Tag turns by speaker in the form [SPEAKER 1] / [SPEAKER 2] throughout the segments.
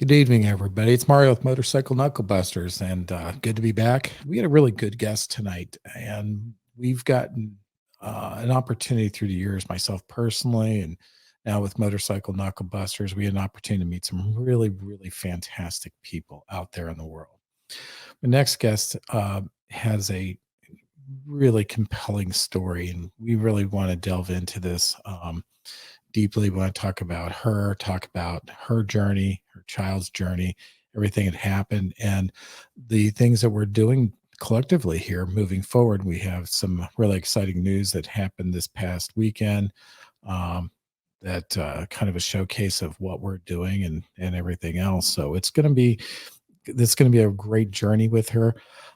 [SPEAKER 1] Good evening, everybody. It's Mario with Motorcycle Knuckle Busters, and good to be back. We had a really good guest tonight, and we've gotten an opportunity through the years, myself personally, and now with Motorcycle Knuckle Busters, we had an opportunity to meet some really, really fantastic people out there in the world. The next guest has a really compelling story, and we really want to delve into this. Deeply. We want to talk about her journey, her child's journey, everything that happened, and the things that we're doing collectively here moving forward. We have some really exciting news that happened this past weekend. Um, that kind of a showcase of what we're doing and everything else. So it's going to be a great journey with her.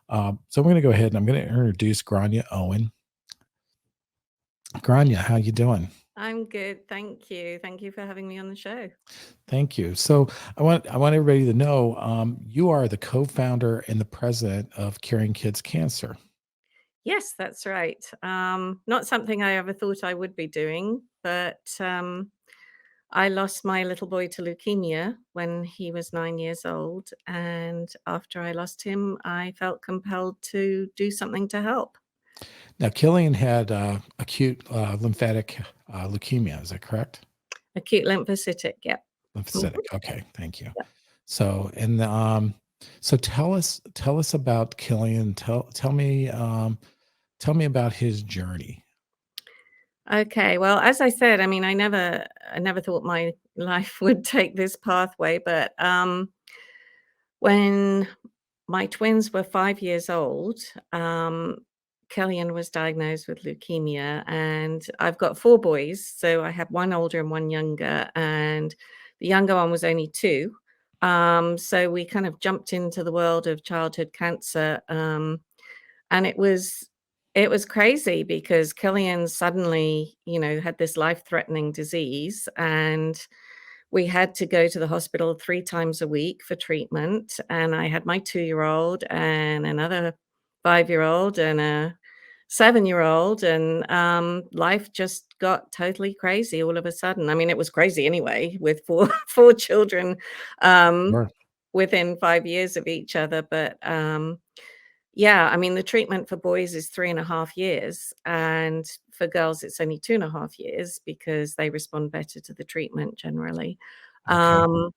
[SPEAKER 1] So I'm going to go ahead and I'm going to introduce Grainne Owen. Grainne, how you doing?
[SPEAKER 2] I'm good, thank you. Thank you for having me on the show.
[SPEAKER 1] Thank you. So I want everybody to know you are the co-founder and the president of Caring Kids Cancer.
[SPEAKER 2] Yes, that's right. Not something I ever thought I would be doing, but I lost my little boy to leukemia when he was 9 years old. And after I lost him, I felt compelled to do something to help.
[SPEAKER 1] Now, Killian had acute lymphatic leukemia. Is that correct?
[SPEAKER 2] Acute lymphocytic, yep.
[SPEAKER 1] Lymphocytic.
[SPEAKER 2] Mhm,
[SPEAKER 1] Okay, thank you.
[SPEAKER 2] yep.
[SPEAKER 1] So and so tell us about Killian. Tell me about his journey.
[SPEAKER 2] Okay, well, as I said, I mean, I never thought my life would take this pathway, but when my twins were 5 years old, Kellyanne was diagnosed with leukemia, and I've got 4 boys, so I have 1 older and 1 younger, and the younger one was only 2. So we kind of jumped into the world of childhood cancer, and it was crazy because Kellyanne suddenly, had this life-threatening disease, and we had to go to the hospital 3 times a week for treatment, and I had my 2-year-old and another 5-year-old and a 7-year-old, and, life just got totally crazy all of a sudden. I mean, it was crazy anyway with 4 4 children, um,
[SPEAKER 1] Sure.
[SPEAKER 2] within 5 years of each other, but, yeah, I mean, the treatment for boys is 3.5 years, and for girls, it's only 2.5 years because they respond better to the treatment generally.
[SPEAKER 1] Okay.
[SPEAKER 2] Um,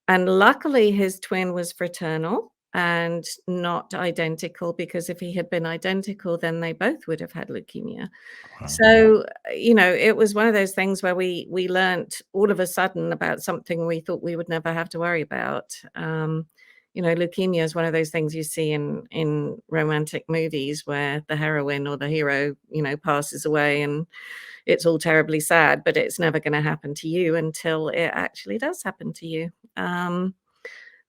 [SPEAKER 2] and luckily, his twin was fraternal and not identical, because if he had been identical, then they both would have had leukemia.
[SPEAKER 1] Wow.
[SPEAKER 2] So, it was one of those things where we learnt all of a sudden about something we thought we would never have to worry about. Leukemia is one of those things you see in romantic movies where the heroine or the hero, passes away and it's all terribly sad, but it's never gonna happen to you until it actually does happen to you.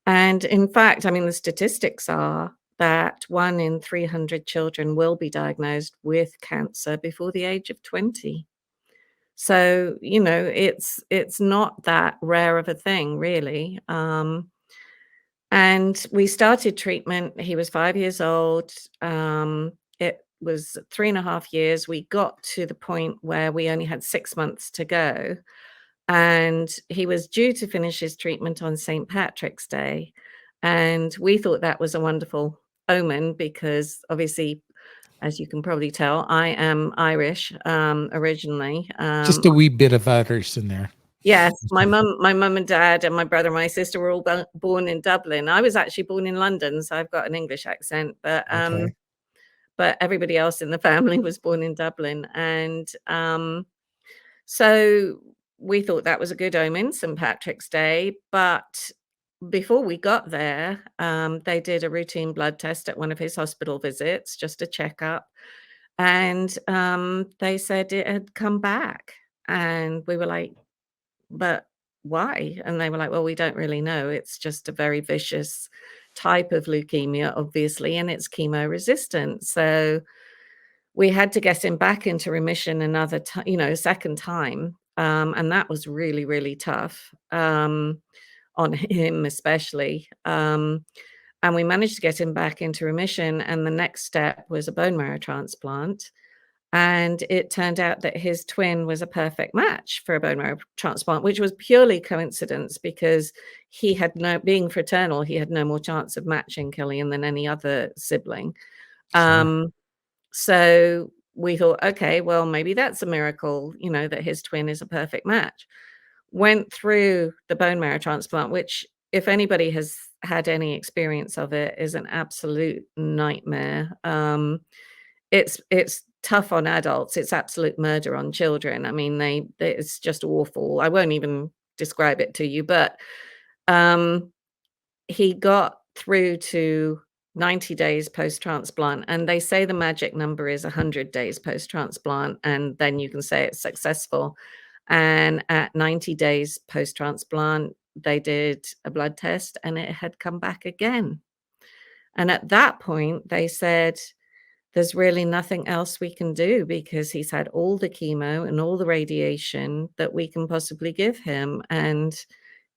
[SPEAKER 2] And in fact, I mean, the statistics are that 1 in 300 children will be diagnosed with cancer before the age of 20. So, it's not that rare of a thing, really. And we started treatment, he was 5 years old, it was 3.5 years. We got to the point where we only had 6 months to go, and he was due to finish his treatment on St. Patrick's Day, and we thought that was a wonderful omen because obviously, as you can probably tell, I am Irish, originally.
[SPEAKER 1] Just a wee bit of others in there.
[SPEAKER 2] Yes, my mum and dad and my brother and my sister were all born in Dublin. I was actually born in London, so I've got an English accent,
[SPEAKER 1] Okay.
[SPEAKER 2] but everybody else in the family was born in Dublin, and, so we thought that was a good omen, St. Patrick's Day, but before we got there, they did a routine blood test at one of his hospital visits, just a checkup, and, they said it had come back, and we were like, "But why?" And they were like, "Well, we don't really know. It's just a very vicious type of leukemia, obviously, and it's chemo resistant." So we had to get him back into remission another a second time, and that was really, really tough, on him especially. And we managed to get him back into remission, and the next step was a bone marrow transplant. And it turned out that his twin was a perfect match for a bone marrow transplant, which was purely coincidence because he had being fraternal, he had no more chance of matching Killian than any other sibling.
[SPEAKER 1] Sure.
[SPEAKER 2] So we thought, okay, well, maybe that's a miracle, that his twin is a perfect match. Went through the bone marrow transplant, which, if anybody has had any experience of it, is an absolute nightmare. It's tough on adults. It's absolute murder on children. I mean, it's just awful. I won't even describe it to you, but he got through to 90 days post-transplant, and they say the magic number is 100 days post-transplant, and then you can say it's successful. And at 90 days post-transplant, they did a blood test, and it had come back again. And at that point, they said, there's really nothing else we can do because he's had all the chemo and all the radiation that we can possibly give him, and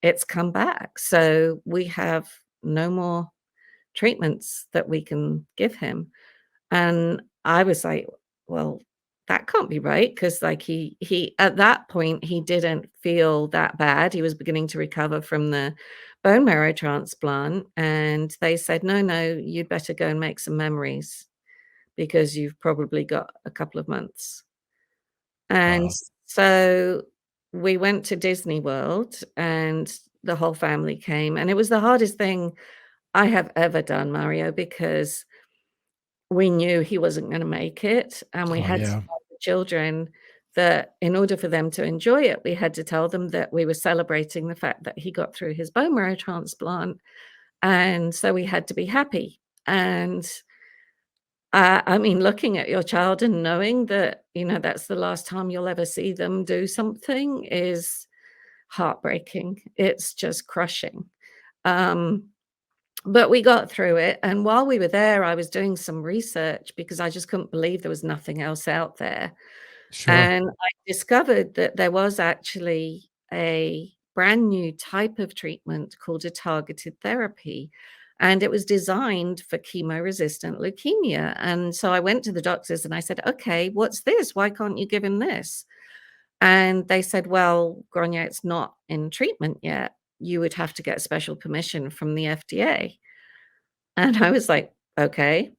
[SPEAKER 2] it's come back. So we have no more treatments that we can give him. And I was like, well, that can't be right, because like he at that point he didn't feel that bad. He was beginning to recover from the bone marrow transplant, and they said, no, you'd better go and make some memories because you've probably got a couple of months. And
[SPEAKER 1] Wow.
[SPEAKER 2] so we went to Disney World, and the whole family came, and it was the hardest thing I have ever done, Mario, because we knew he wasn't gonna make it, and we
[SPEAKER 1] Oh,
[SPEAKER 2] had to
[SPEAKER 1] yeah.
[SPEAKER 2] tell the children that in order for them to enjoy it, we had to tell them that we were celebrating the fact that he got through his bone marrow transplant, and so we had to be happy. And I mean, looking at your child and knowing that, that's the last time you'll ever see them do something is heartbreaking. It's just crushing. Um, but we got through it, and while we were there, I was doing some research because I just couldn't believe there was nothing else out there.
[SPEAKER 1] Sure.
[SPEAKER 2] And I discovered that there was actually a brand new type of treatment called a targeted therapy, and it was designed for chemo-resistant leukemia. And so I went to the doctors and I said, "Okay, what's this? Why can't you give him this?" And they said, "Well, Grainne, it's not in treatment yet. You would have to get special permission from the FDA." And I was like, "Okay,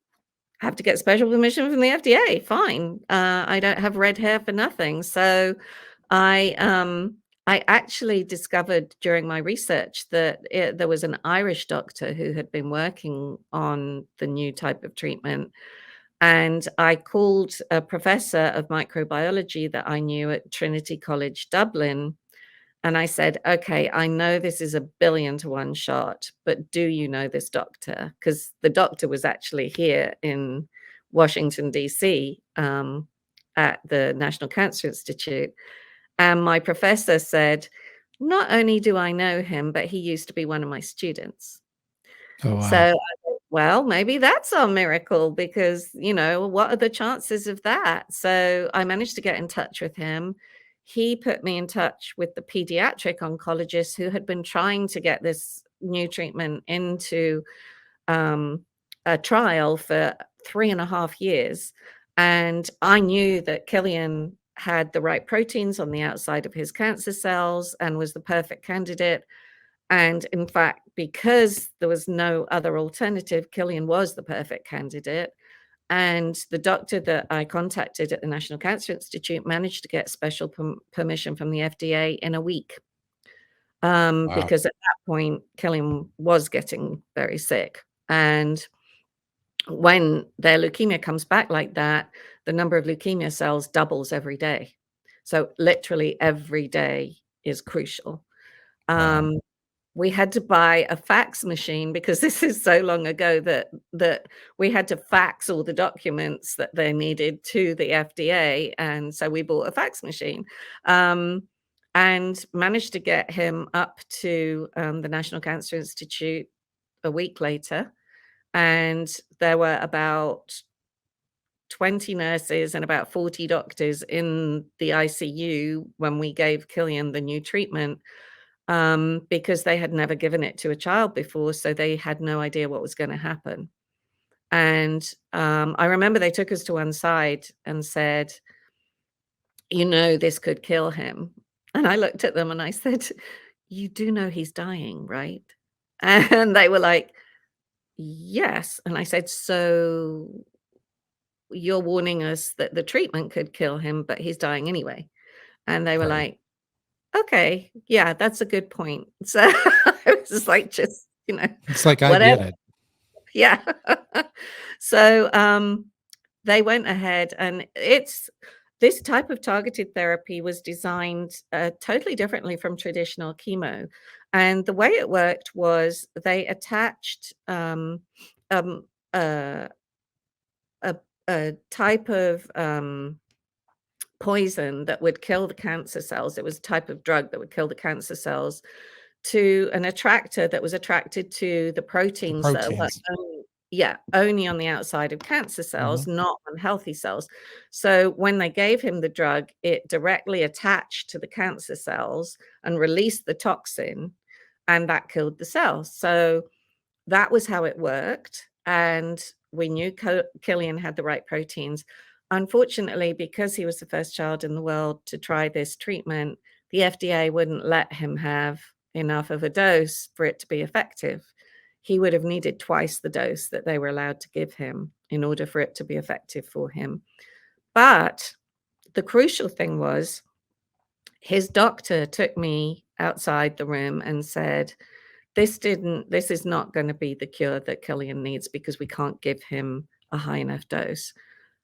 [SPEAKER 2] have to get special permission from the FDA. Fine. I don't have red hair for nothing." So I um I actually discovered during my research that there was an Irish doctor who had been working on the new type of treatment. And I called a professor of microbiology that I knew at Trinity College Dublin, and I said, "Okay, I know this is a billion to one shot, but do you know this doctor?" Because the doctor was actually here in Washington, DC, at the National Cancer Institute. And my professor said, "Not only do I know him, but he used to be one of my students."
[SPEAKER 1] Oh,
[SPEAKER 2] So
[SPEAKER 1] wow.
[SPEAKER 2] I thought, well, maybe that's our miracle because, what are the chances of that? So I managed to get in touch with him. He put me in touch with the pediatric oncologist who had been trying to get this new treatment into a trial for 3.5 years. And I knew that Killian had the right proteins on the outside of his cancer cells and was the perfect candidate. And in fact, because there was no other alternative, Killian was the perfect candidate. And the doctor that I contacted at the National Cancer Institute managed to get special permission from the FDA in a week.
[SPEAKER 1] Wow.
[SPEAKER 2] Because at that point, Killian was getting very sick. And when their leukemia comes back like that, the number of leukemia cells doubles every day. So literally every day is crucial.
[SPEAKER 1] Wow.
[SPEAKER 2] Um, we had to buy a fax machine because this is so long ago that we had to fax all the documents that they needed to the FDA, and so we bought a fax machine, um, and managed to get him up to, the National Cancer Institute a week later, and there were about 20 nurses and about 40 doctors in the ICU when we gave Killian the new treatment, because they had never given it to a child before, so they had no idea what was gonna happen. And I remember they took us to one side and said, this could kill him. And I looked at them and I said, you do know he's dying, right? And they were like, yes. And I said, so you're warning us that the treatment could kill him, but he's dying anyway. And they were
[SPEAKER 1] Right.
[SPEAKER 2] like, okay, yeah, that's a good point. So I was just like,
[SPEAKER 1] It's like, I
[SPEAKER 2] whatever.
[SPEAKER 1] get it.
[SPEAKER 2] Yeah. So they went ahead, and this type of targeted therapy was designed totally differently from traditional chemo. And the way it worked was they attached um, a, a type of poison that would kill the cancer cells. It was a type of drug that would kill the cancer cells to an attractor that was attracted to the
[SPEAKER 1] The
[SPEAKER 2] proteins that were
[SPEAKER 1] proteins.
[SPEAKER 2] only on the outside of cancer
[SPEAKER 1] Mhm.
[SPEAKER 2] cells, not on healthy cells. So when they gave him the drug, it directly attached to the cancer cells and released the toxin, and that killed the cells. So that was how it worked, and we knew Killian had the right proteins. Unfortunately, because he was the first child in the world to try this treatment, the FDA wouldn't let him have enough of a dose for it to be effective. He would have needed twice the dose that they were allowed to give him in order for it to be effective for him. But the crucial thing was his doctor took me outside the room and said, this is not going to be the cure that Killian needs because we can't give him a high enough dose.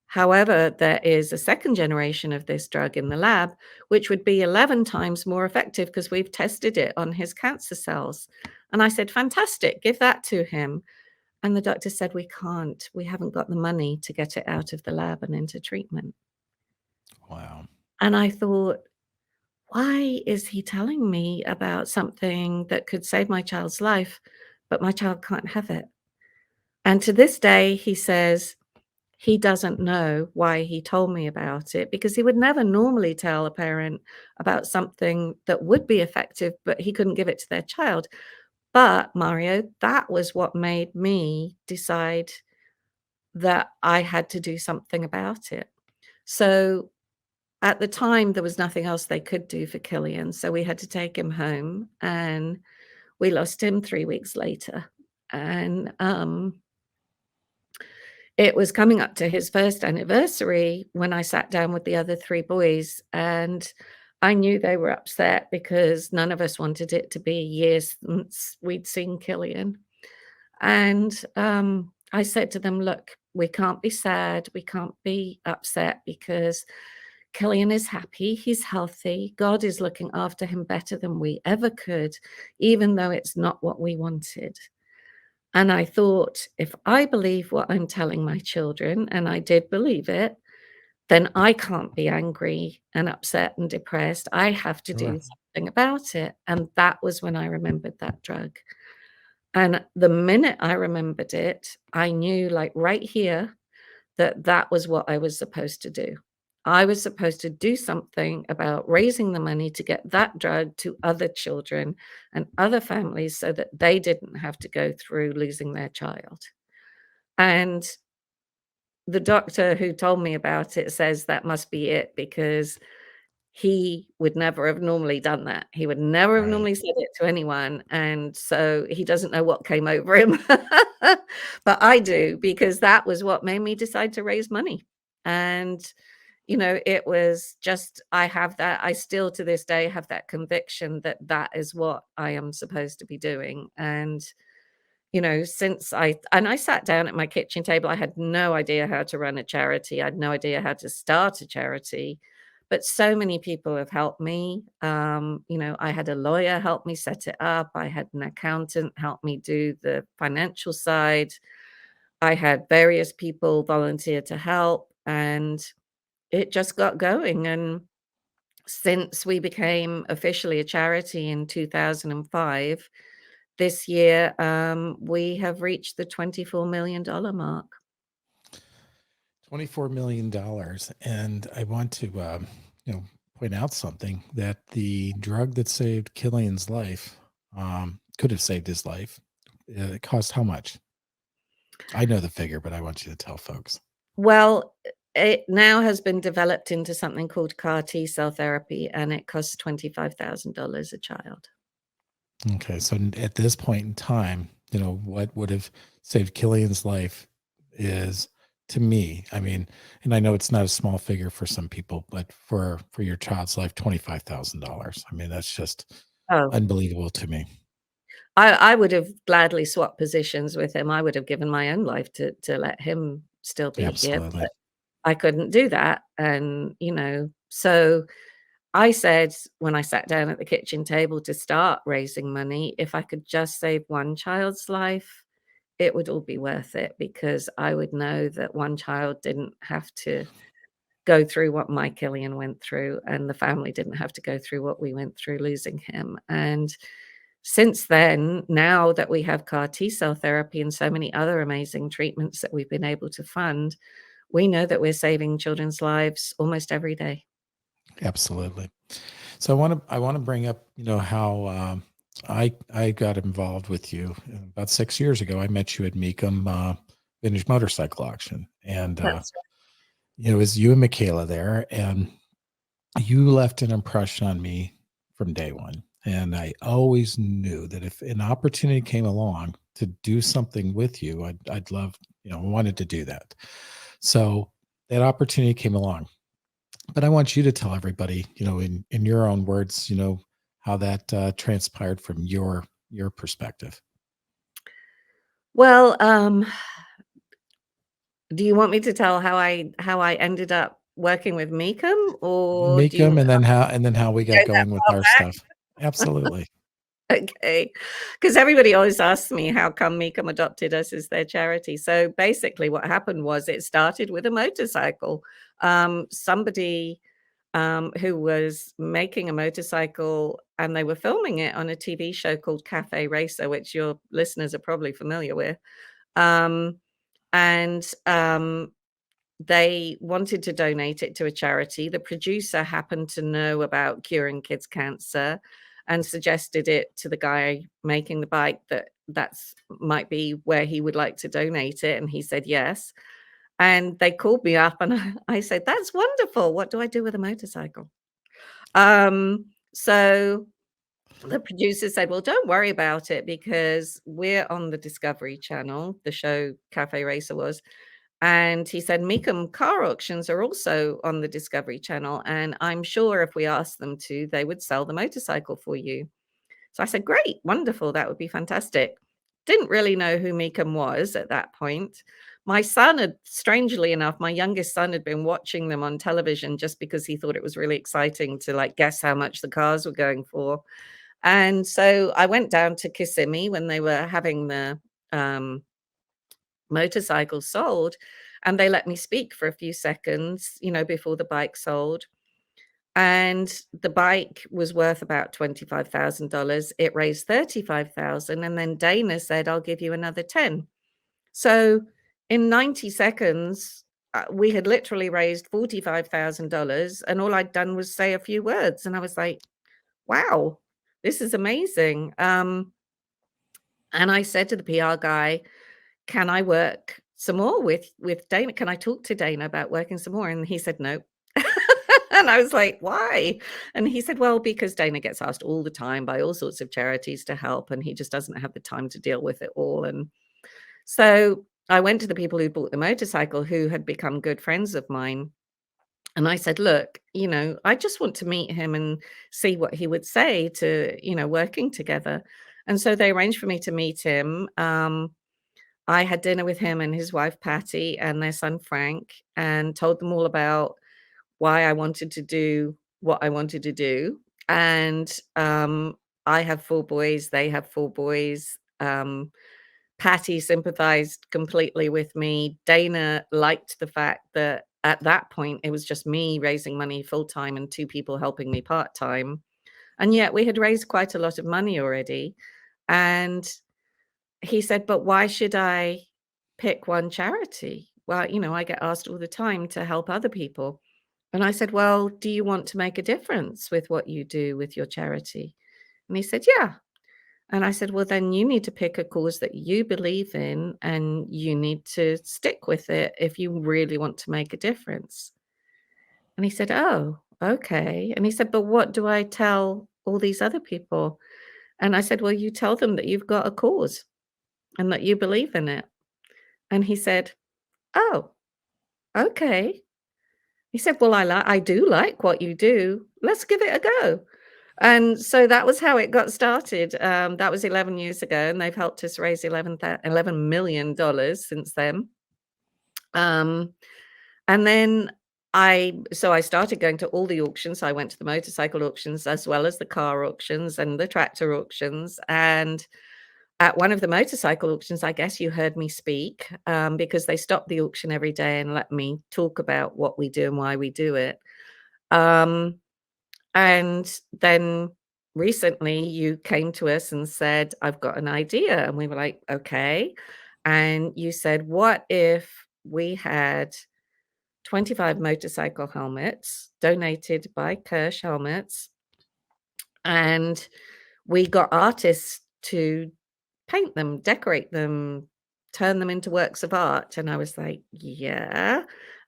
[SPEAKER 2] However, there is a second generation of this drug in the lab, which would be 11 times more effective because we've tested it on his cancer cells. And I said, fantastic, give that to him. And the doctor said, we can't. We haven't got the money to get it out of the lab and into treatment.
[SPEAKER 1] Wow.
[SPEAKER 2] And I thought, why is he telling me about something that could save my child's life, but my child can't have it? And to this day, he says he doesn't know why he told me about it because he would never normally tell a parent about something that would be effective, but he couldn't give it to their child. But Mario, that was what made me decide that I had to do something about it. So at the time, there was nothing else they could do for Killian. So we had to take him home, and we lost him 3 weeks later. And it was coming up to his first anniversary when I sat down with the other 3 boys, and I knew they were upset because none of us wanted it to be years since we'd seen Killian. And I said to them, look, we can't be sad, we can't be upset because Killian is happy, he's healthy, God is looking after him better than we ever could, even though it's not what we wanted. And I thought, if I believe what I'm telling my children, and I did believe it, then I can't be angry and upset and depressed. I have to do
[SPEAKER 1] Sure.
[SPEAKER 2] something about it. And that was when I remembered that drug. And the minute I remembered it, I knew, like right here, that that was what I was supposed to do. I was supposed to do something about raising the money to get that drug to other children and other families so that they didn't have to go through losing their child. And the doctor who told me about it says that must be it because he would never have normally done that. He would never have
[SPEAKER 1] Right.
[SPEAKER 2] normally said it to anyone, and so he doesn't know what came over him. But I do, because that was what made me decide to raise money. And, it was just I still to this day have that conviction that that is what I am supposed to be doing. And, since I sat down at my kitchen table, I had no idea how to run a charity. I had no idea how to start a charity. But so many people have helped me. I had a lawyer help me set it up. I had an accountant help me do the financial side. I had various people volunteer to help, and it just got going. And since we became officially a charity in 2005, this year, we have reached the $24 million mark.
[SPEAKER 1] $24 million. And I want to, point out something that the drug that saved Killian's life could have saved his life. It cost how much? I know the figure, but I want you to tell folks.
[SPEAKER 2] Well, it now has been developed into something called CAR T-cell therapy, and it costs $25,000 a child.
[SPEAKER 1] Okay, so at this point in time, what would have saved Killian's life is, to me, I mean, and I know it's not a small figure for some people, but for your child's life, $25,000. I mean, that's just
[SPEAKER 2] Oh,
[SPEAKER 1] unbelievable to me.
[SPEAKER 2] I would have gladly swapped positions with him. I would have given my own life to let him still be here,
[SPEAKER 1] Absolutely.
[SPEAKER 2] but I couldn't do that, and, so I said when I sat down at the kitchen table to start raising money, if I could just save one child's life, it would all be worth it because I would know that one child didn't have to go through what my Killian went through, and the family didn't have to go through what we went through losing him. And since then, now that we have CAR T-cell therapy and so many other amazing treatments that we've been able to fund, we know that we're saving children's lives almost every day.
[SPEAKER 1] Absolutely. So I want to bring up, how I got involved with you about 6 years ago. I met you at Meekum Vintage Motorcycle Auction, and
[SPEAKER 2] That's
[SPEAKER 1] it was you and Michaela there, and you left an impression on me from day one. And I always knew that if an opportunity came along to do something with you, I'd love, wanted to do that. So that opportunity came along. But I want you to tell everybody, in your own words, how that transpired from your perspective.
[SPEAKER 2] well, do you want me to tell how I ended up working with Meekum, or
[SPEAKER 1] Make
[SPEAKER 2] do you
[SPEAKER 1] them,
[SPEAKER 2] want
[SPEAKER 1] and then how we
[SPEAKER 2] to
[SPEAKER 1] got
[SPEAKER 2] go that
[SPEAKER 1] going with
[SPEAKER 2] far
[SPEAKER 1] our
[SPEAKER 2] back?
[SPEAKER 1] stuff. Absolutely.
[SPEAKER 2] Okay, because everybody always asks me how come Meekum adopted us as their charity. So, basically what happened was it started with a motorcycle. Somebody, who was making a motorcycle, and they were filming it on a TV show called Cafe Racer, which your listeners are probably familiar with. Um, and they wanted to donate it to a charity. The producer happened to know about curing kids cancer and suggested it to the guy making the bike that that's might be where he would like to donate it, and he said yes. And they called me up and I said, "That's wonderful. What do I do with a motorcycle?" So the producer said, "Well, don't worry about it because we're on the Discovery Channel," the show Cafe Racer was, and he said, "Meekum car auctions are also on the Discovery Channel, and I'm sure if we asked them to, they would sell the motorcycle for you." So I said, "Great, wonderful, that would be fantastic." Didn't really know who Meekum was at that point. My son had strangely enough, my youngest son had been watching them on television just because he thought it was really exciting to, like, guess how much the cars were going for. And so I went down to Kissimmee when they were having the, um, motorcycles sold, and they let me speak for a few seconds, before the bike sold. And the bike was worth about $25,000. It raised 35,000, and then Dana said, "I'll give you another 10." So in 90 seconds, we had literally raised $45,000, and all I'd done was say a few words, and I was like, "Wow, this is amazing." And I said to the PR guy, "Can I work some more with Dana? Can I talk to Dana about working some more?" And he said, "No." And I was like, "Why?" And he said, "Well, because Dana gets asked all the time by all sorts of charities to help, and he just doesn't have the time to deal with it all." And so I went to the people who bought the motorcycle who had become good friends of mine. And I said, "Look, I just want to meet him and see what he would say to, working together." And so they arranged for me to meet him. I had dinner with him and his wife, Patty, and their son, Frank, and told them all about why I wanted to do what I wanted to do. And I have 4 boys, they have 4 boys. Patty sympathized completely with me. Dana liked the fact that at that point, it was just me raising money full time and 2 people helping me part time. And yet we had raised quite a lot of money already. And he said, "But why should I pick one charity? Well, I get asked all the time to help other people." And I said, "Well, do you want to make a difference with what you do with your charity?" And he said, "Yeah." And I said, well, then you need to pick a cause that you believe in and you need to stick with it if you really want to make a difference. And he said, oh, okay. And he said, but what do I tell all these other people? And I said, well, you tell them that you've got a cause and that you believe in it. And he said, oh, okay. He said, well, I do like what you do. Let's give it a go. And so that was how it got started. That was 11 years ago, and they've helped us raise $11 million since then. Um, and then I started going to all the auctions. I went to the motorcycle auctions as well as the car auctions and the tractor auctions. And at one of the motorcycle auctions, I guess you heard me speak, because they stop the auction every day and let me talk about what we do and why we do it. And then recently you came to us and said, I've got an idea. And we were like, okay. And you said, what if we had 25 motorcycle helmets donated by Kirsch Helmets, and we got artists to paint them, decorate them, turn them into works of art? And I was like, yeah.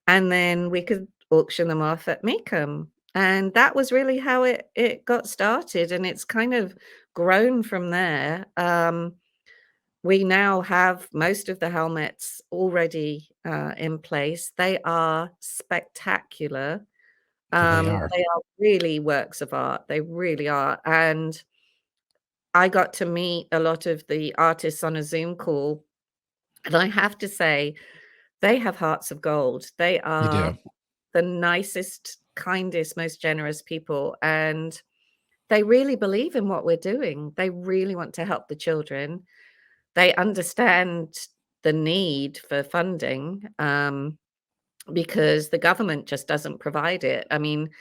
[SPEAKER 2] And then we could auction them off at Mecum. And that was really how it got started. And it's kind of grown from there. We now have most of the helmets already in place. They are spectacular.
[SPEAKER 1] Yeah, they are.
[SPEAKER 2] They are really works of art. They really are. And I got to meet a lot of the artists on a Zoom call. And I have to say, they have hearts of gold. They
[SPEAKER 1] They do.
[SPEAKER 2] are the nicest, kindest, most generous people. And they really believe in what we're doing. They really want to help the children. They understand the need for funding, because the government just doesn't provide it. I mean,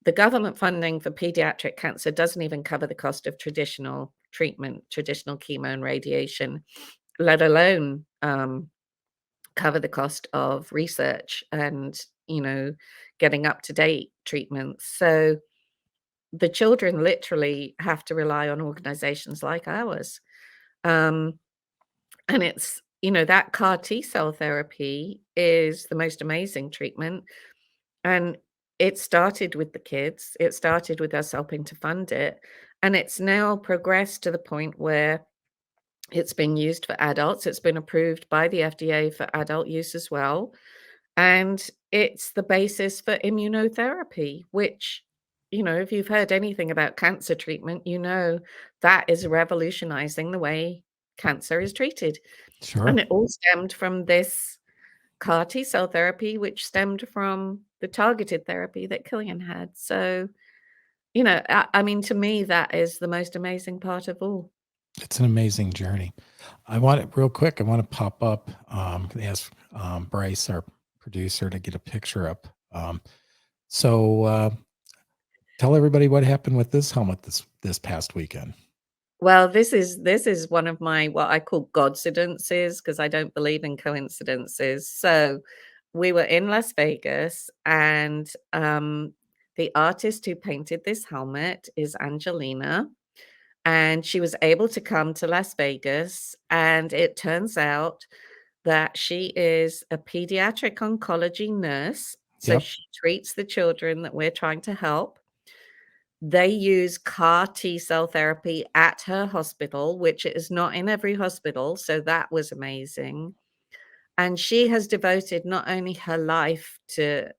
[SPEAKER 2] the government funding for pediatric cancer doesn't even cover the cost of traditional treatment, traditional chemo and radiation, let alone cover the cost of research and, getting up to date treatments. So the children literally have to rely on organizations like ours. Um, and it's, that CAR T cell therapy is the most amazing treatment. And it started with the kids, it started with us helping to fund it. And it's now progressed to the point where it's been used for adults. It's been approved by the FDA for adult use as well. And it's the basis for immunotherapy, which, if you've heard anything about cancer treatment, that is revolutionizing the way cancer is treated.
[SPEAKER 1] Sure.
[SPEAKER 2] And it all stemmed from this CAR T cell therapy, which stemmed from the targeted therapy that Killian had. So, I mean, to me, that is the most amazing part of all.
[SPEAKER 1] It's an amazing journey. I want it real quick. I want to pop up, ask Bryce, our producer, to get a picture up. So tell everybody what happened with this helmet this past weekend.
[SPEAKER 2] Well, this is one of my what I call godcidences, because I don't believe in coincidences. So we were in Las Vegas, and the artist who painted this helmet is Angelina, and she was able to come to Las Vegas. And it turns out that she is a pediatric oncology nurse. So
[SPEAKER 1] Yep.
[SPEAKER 2] she treats the children that we're trying to help. They use CAR T cell therapy at her hospital, which is not in every hospital. So that was amazing. And she has devoted not only her life to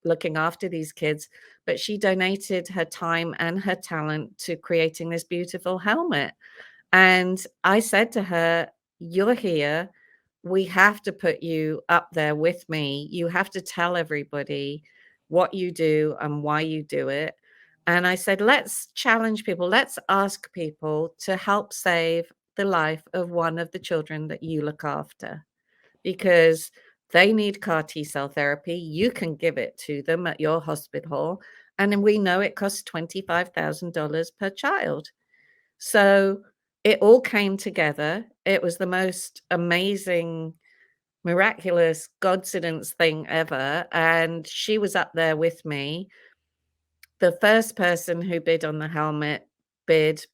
[SPEAKER 2] looking after these kids, but she donated her time and her talent to creating this beautiful helmet. And I said to her, you're here. We have to put you up there with me. You have to tell everybody what you do and why you do it. And I said, let's challenge people. Let's ask people to help save the life of one of the children that you look after, because they need CAR T cell therapy. You can give it to them at your hospital. And then we know it costs $25,000 per child. So it all came together. It was the most amazing, miraculous godsidence thing ever. And she was up there with me. The first person who bid on the helmet bid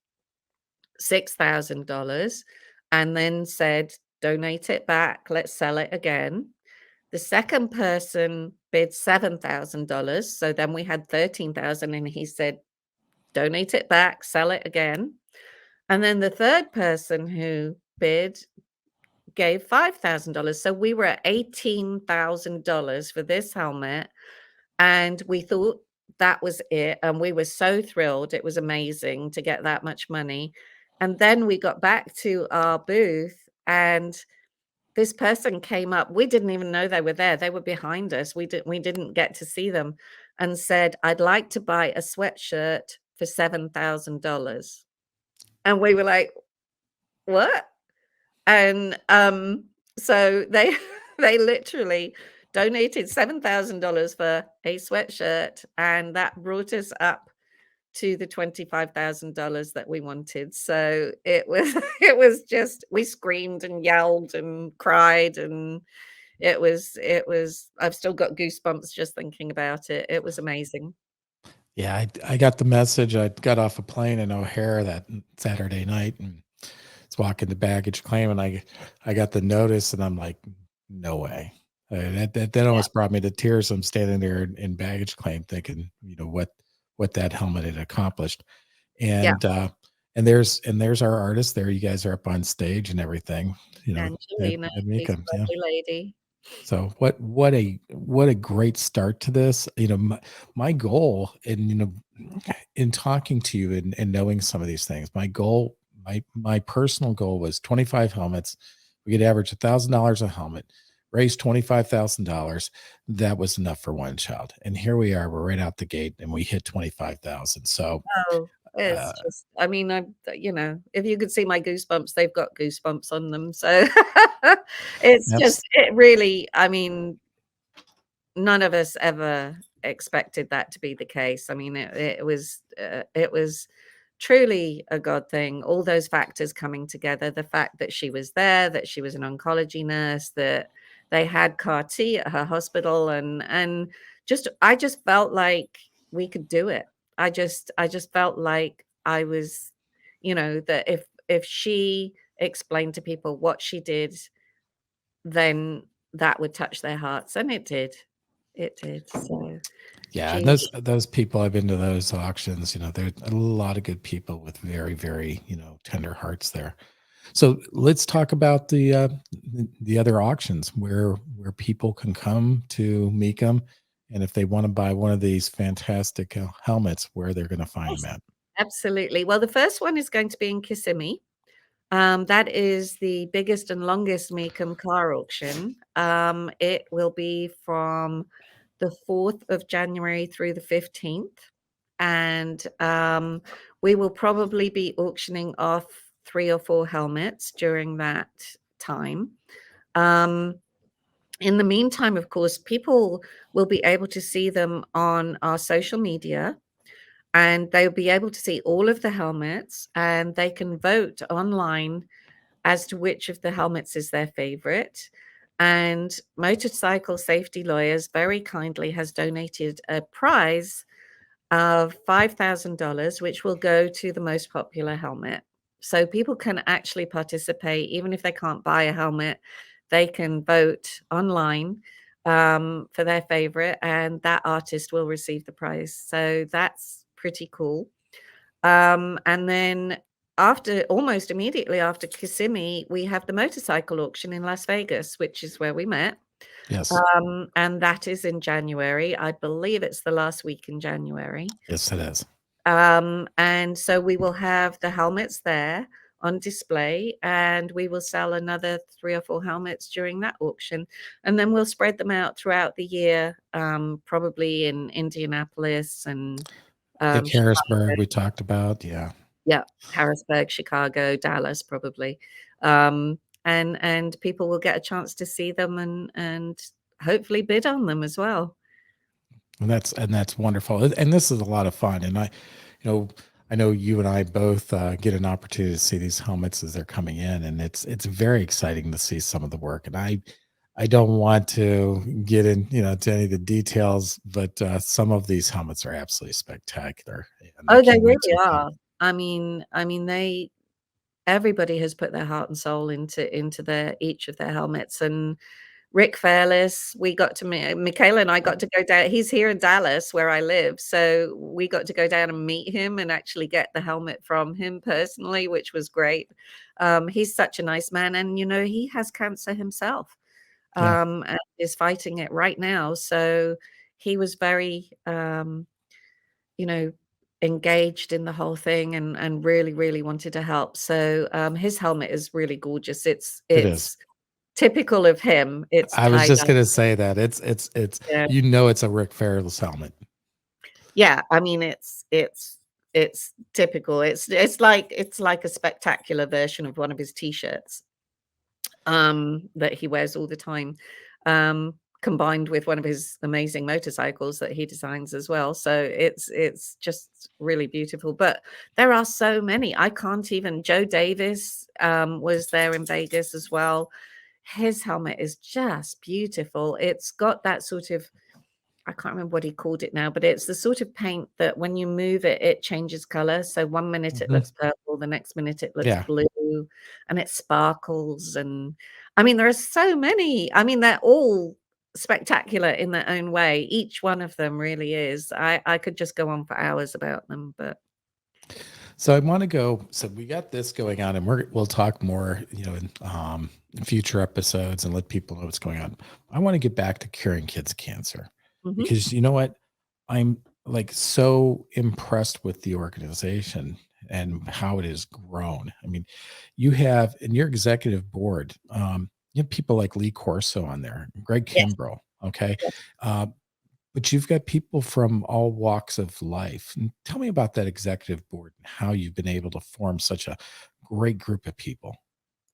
[SPEAKER 2] $6,000 and then said, donate it back, let's sell it again. The second person bid $7,000. So then we had 13,000 and he said, donate it back, sell it again. And then the third person who bid gave $5,000. So we were at $18,000 for this helmet. And we thought that was it. And we were so thrilled. It was amazing to get that much money. And then we got back to our booth and this person came up. We didn't even know they were there. They were behind us. We didn't get to see them and said, I'd like to buy a sweatshirt for $7,000. And we were like, what? And so they they literally donated $7,000 for a sweatshirt, and that brought us up to the $25,000 that we wanted. So it was it was just we screamed and yelled and cried, and it was I've still got goosebumps just thinking about it. It was amazing.
[SPEAKER 1] Yeah, I got the message. I got off a plane in O'Hare that Saturday night and was walking the baggage claim, and I got the notice, and I'm like, no way. That
[SPEAKER 2] Yeah.
[SPEAKER 1] almost brought me to tears. I'm standing there in baggage claim, thinking, what that helmet had accomplished,
[SPEAKER 2] Yeah.
[SPEAKER 1] and there's our artist there. You guys are up on stage and everything,
[SPEAKER 2] Angelina,
[SPEAKER 1] at
[SPEAKER 2] she's
[SPEAKER 1] Mika,
[SPEAKER 2] a
[SPEAKER 1] yeah.
[SPEAKER 2] lovely lady.
[SPEAKER 1] So what a great start to this. My goal, and in talking to you and knowing some of these things, my personal goal was 25 helmets. We could average $1,000 a helmet, raise $25,000. That was enough for one child. And here we are, we're right out the gate and we hit 25,000. So
[SPEAKER 2] Oh,
[SPEAKER 1] uh,
[SPEAKER 2] it's just I mean, if you could see my goosebumps, they've got goosebumps on them. So it's
[SPEAKER 1] that's
[SPEAKER 2] just it really I mean, none of us ever expected that to be the case. I mean, it was truly a God thing. All those factors coming together, the fact that she was there, that she was an oncology nurse, that they had CAR T at her hospital, and just I just felt like we could do it. I just felt like I was, that if she explained to people what she did, then that would touch their hearts, and it did. It did. So
[SPEAKER 1] Yeah, and
[SPEAKER 2] she
[SPEAKER 1] those people, I've been to those auctions, there's a lot of good people with very, very, tender hearts there. So let's talk about the other auctions where people can come to Meekum, and if they want to buy one of these fantastic helmets, where they're going to find
[SPEAKER 2] Yes,
[SPEAKER 1] them at.
[SPEAKER 2] absolutely. Well, the first one is going to be in Kissimmee. That is the biggest and longest Mecum car auction. It will be from the 4th of January through the 15th. And we will probably be auctioning off 3 or 4 helmets during that time. In the meantime, of course, people will be able to see them on our social media, and they'll be able to see all of the helmets, and they can vote online as to which of the helmets is their favorite. And Motorcycle Safety Lawyers very kindly has donated a prize of $5,000, which will go to the most popular helmet. So people can actually participate, even if they can't buy a helmet, they can vote online for their favorite, and that artist will receive the prize. So that's pretty cool. And then almost immediately after Kissimmee, we have the motorcycle auction in Las Vegas, which is where we met.
[SPEAKER 1] Yes,
[SPEAKER 2] And that is in January. I believe it's the last week in January.
[SPEAKER 1] yes, it is.
[SPEAKER 2] And so we will have the helmets there on display, and we will sell another 3 or 4 helmets during that auction. And then we'll spread them out throughout the year, probably in Indianapolis and
[SPEAKER 1] I think
[SPEAKER 2] Chicago.
[SPEAKER 1] Harrisburg we talked about. Yeah.
[SPEAKER 2] Yeah, Harrisburg, Chicago, Dallas, probably. And people will get a chance to see them and hopefully bid on them as well.
[SPEAKER 1] And that's wonderful. And this is a lot of fun. And you know, I know you and I both get an opportunity to see these helmets as they're coming in, and it's very exciting to see some of the work. And I don't want to get in, to any of the details, but some of these helmets are absolutely spectacular, and I
[SPEAKER 2] Oh, they
[SPEAKER 1] can't wait
[SPEAKER 2] really
[SPEAKER 1] to see them.
[SPEAKER 2] are. I mean, everybody has put their heart and soul into their each of their helmets. And Rick Fairless, we got to meet Michaela and I got to go down. He's here in Dallas where I live. So we got to go down and meet him and actually get the helmet from him personally, which was great. He's such a nice man. And, he has cancer himself,
[SPEAKER 1] Yeah,
[SPEAKER 2] and is fighting it right now. So he was very, you know, engaged in the whole thing and really, really wanted to help. So his helmet is really gorgeous. It's
[SPEAKER 1] it is.
[SPEAKER 2] it's typical of him. It's
[SPEAKER 1] I was
[SPEAKER 2] tied
[SPEAKER 1] just
[SPEAKER 2] up.
[SPEAKER 1] gonna say that it's
[SPEAKER 2] Yeah.
[SPEAKER 1] it's a Rick Fairless helmet.
[SPEAKER 2] Yeah, I mean, it's typical. It's like a spectacular version of one of his T-shirts, that he wears all the time, combined with one of his amazing motorcycles that he designs as well. So it's just really beautiful. But there are so many. I can't even. Joe Davis was there in Vegas as well. His helmet is just beautiful. It's got that sort of, I can't remember what he called it now, but it's the sort of paint that when you move it, it changes color. So one minute it
[SPEAKER 1] Mhm.
[SPEAKER 2] looks purple, the next minute it looks
[SPEAKER 1] Yeah.
[SPEAKER 2] blue, and it sparkles. And I mean, there are so many. I mean, they're all spectacular in their own way. Each one of them really is. I could just go on for hours about them, but
[SPEAKER 1] So I want to go. So we got this going on, and we'll talk more, in future episodes and let people know what's going on. I want to get back to curing kids cancer
[SPEAKER 2] mhm.
[SPEAKER 1] because you know what, I'm like so impressed with the organization and how it has grown. I mean, you have in your executive board, you have people like Lee Corso on there, Greg
[SPEAKER 2] Yes,
[SPEAKER 1] Kimbrough. Okay,
[SPEAKER 2] yes.
[SPEAKER 1] uh, but you've got people from all walks of life. And tell me about that executive board and how you've been able to form such a great group of people.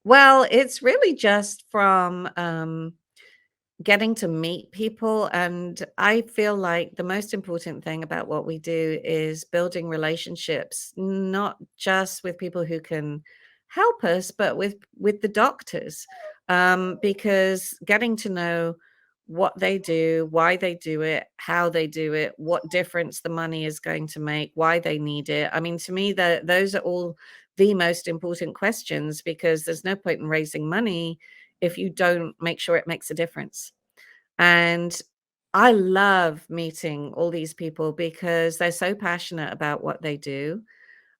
[SPEAKER 2] Well, it's really just from getting to meet people. And I feel like the most important thing about what we do is building relationships, not just with people who can help us, but with the doctors, because getting to know what they do, why they do it, how they do it, what difference the money is going to make, why they need it. I mean, to me, those are all the most important questions, because there's no point in raising money if you don't make sure it makes a difference. And I love meeting all these people because they're so passionate about what they do.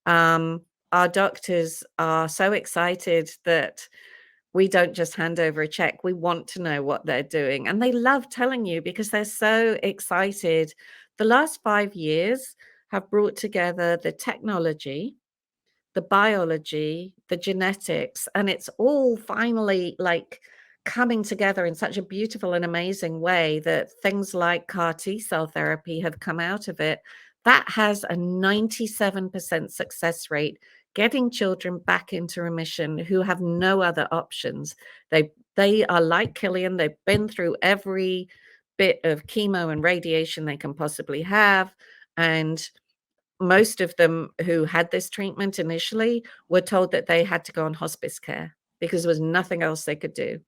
[SPEAKER 2] Um, our doctors are so excited that we don't just hand over a check. We want to know what they're doing. And they love telling you because they're so excited. The last 5 years have brought together the technology, the biology, the genetics, and it's all finally like coming together in such a beautiful and amazing way that things like CAR T cell therapy have come out of it. That has a 97% success rate, getting children back into remission who have no other options. They are like Killian, they've been through every bit of chemo and radiation they can possibly have. And most of them who had this treatment initially were told that they had to go on hospice care because there was nothing else they could do.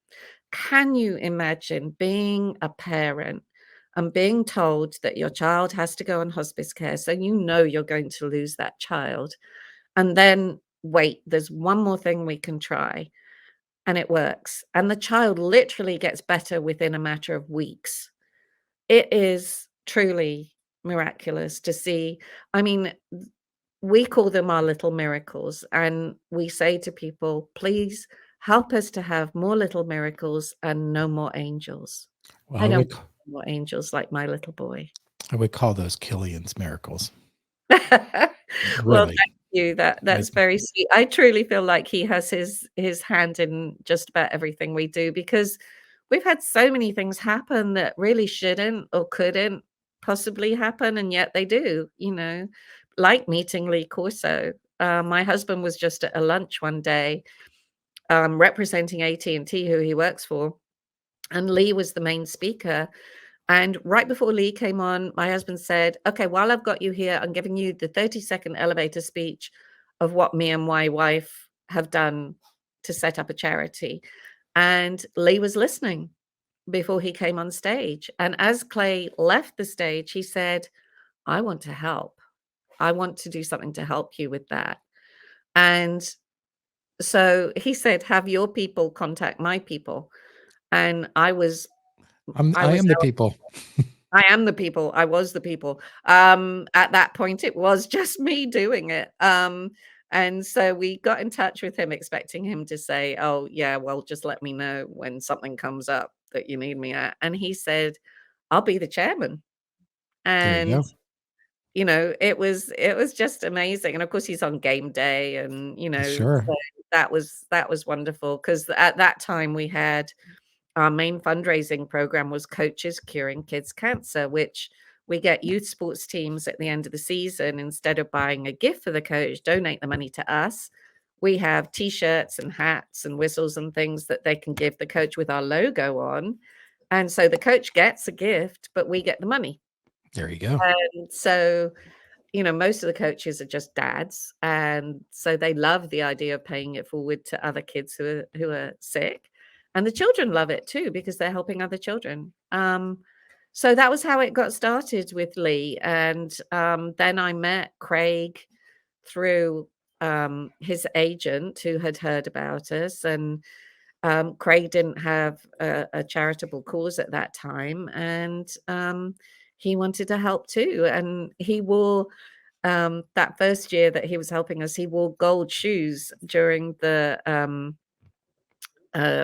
[SPEAKER 2] Can you imagine being a parent and being told that your child has to go on hospice care, so you know you're going to lose that child, and then wait, there's one more thing we can try, and it works, and the child literally gets better within a matter of weeks. It is truly miraculous to see. I mean, we call them our little miracles, and we say to people, "Please help us to have more little miracles and no more angels."
[SPEAKER 1] Well,
[SPEAKER 2] I don't want more angels like my little boy.
[SPEAKER 1] I would call those Killian's miracles.
[SPEAKER 2] Well,
[SPEAKER 1] Really.
[SPEAKER 2] thank you.
[SPEAKER 1] I,
[SPEAKER 2] That's very sweet. I truly feel like he has his hand in just about everything we do, because we've had so many things happen that really shouldn't or couldn't possibly happen, and yet they do, like meeting Lee Corso. My husband was just at a lunch one day, representing AT&T, who he works for, and Lee was the main speaker. And right before Lee came on, my husband said, "Okay, while I've got you here, I'm giving you the 30-second elevator speech of what me and my wife have done to set up a charity." And Lee was listening before he came on stage. And as Clay left the stage, he said, "I want to help. I want to do something to help you with that." And So he said, have your people contact my people. And I was
[SPEAKER 1] I am the people.
[SPEAKER 2] I am the people. I was the people. At that point, it was just me doing it. And so we got in touch with him, expecting him to say, "Oh, yeah, well, just let me know when something comes up that you need me at." And he said, "I'll be the chairman."
[SPEAKER 1] There you
[SPEAKER 2] And
[SPEAKER 1] go.
[SPEAKER 2] it was just amazing. And of course, he's on game day, and
[SPEAKER 1] Sure.
[SPEAKER 2] so that was wonderful because at that time we had our main fundraising program was Coaches Curing Kids Cancer, which we get youth sports teams at the end of the season. Instead of buying a gift for the coach, donate the money to us. We have T-shirts and hats and whistles and things that they can give the coach with our logo on. And so the coach gets a gift, but we get the money.
[SPEAKER 1] There you go.
[SPEAKER 2] And so most of the coaches are just dads, and so they love the idea of paying it forward to other kids who are sick, and the children love it too because they're helping other children. So that was how it got started with Lee, and then I met Craig through his agent who had heard about us, and Craig didn't have a charitable cause at that time, and he wanted to help too, and he wore that first year that he was helping us, he wore gold shoes during the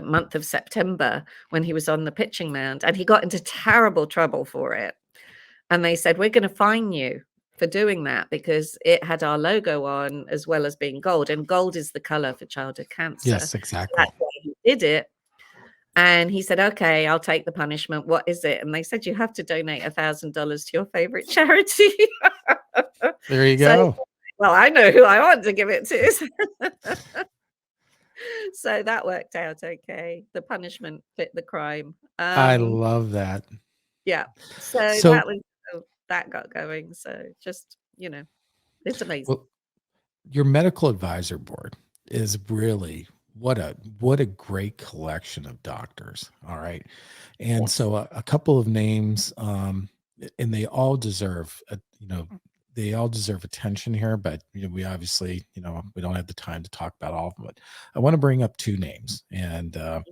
[SPEAKER 2] month of September when he was on the pitching mound, and he got into terrible trouble for it. And they said, "We're going to fine you for doing that because it had our logo on as well as being gold, and gold is the color for childhood cancer."
[SPEAKER 1] Yes, exactly.
[SPEAKER 2] That's why he did it. And he said, "Okay, I'll take the punishment. What is it?" And they said, "You have to donate $1,000 to your favorite charity."
[SPEAKER 1] There you
[SPEAKER 2] So,
[SPEAKER 1] go.
[SPEAKER 2] well, I know who I want to give it to. So that worked out okay. The punishment fit the crime.
[SPEAKER 1] I love that.
[SPEAKER 2] Yeah. So
[SPEAKER 1] So,
[SPEAKER 2] that got going. So just, it's amazing.
[SPEAKER 1] well, your medical advisor board is really what a great collection of doctors. All right. And
[SPEAKER 2] Yes.
[SPEAKER 1] so a couple of names, and they all deserve attention here, but we obviously, we don't have the time to talk about all of them. But I want to bring up two names, and I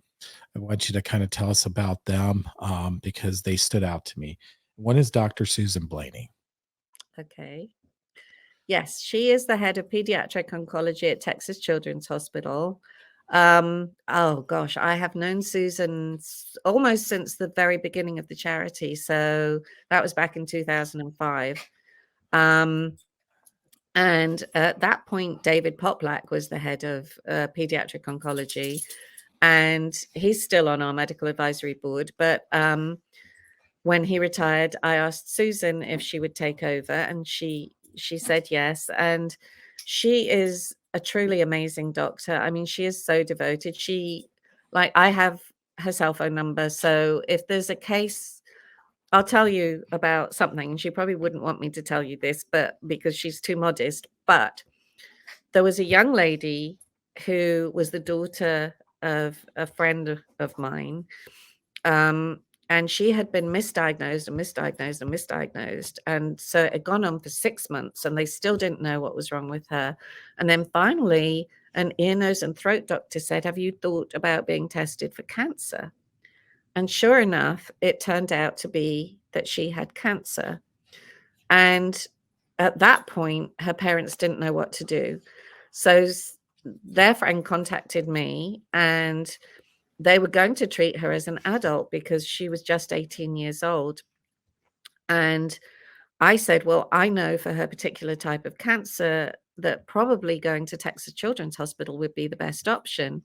[SPEAKER 1] want you to kind of tell us about them, because they stood out to me. One is Dr. Susan Blaney.
[SPEAKER 2] Okay. Yes, she is the head of pediatric oncology at Texas Children's Hospital. Oh gosh, I have known Susan almost since the very beginning of the charity. So that was back in 2005. And at that point, David Poplack was the head of pediatric oncology, and he's still on our medical advisory board. But when he retired, I asked Susan if she would take over, and she said yes. And she is a truly amazing doctor. I mean, she is so devoted. I have her cell phone number, so if there's a case, I'll tell you about something. She probably wouldn't want me to tell you this, but because she's too modest. But there was a young lady who was the daughter of a friend of mine. And she had been misdiagnosed and misdiagnosed and misdiagnosed. And so it had gone on for 6 months, and they still didn't know what was wrong with her. And then finally, an ear, nose, and throat doctor said, "Have you thought about being tested for cancer?" And sure enough, it turned out to be that she had cancer. And at that point, her parents didn't know what to do. So their friend contacted me, and they were going to treat her as an adult because she was just 18 years old. And I said, "Well, I know for her particular type of cancer that probably going to Texas Children's Hospital would be the best option."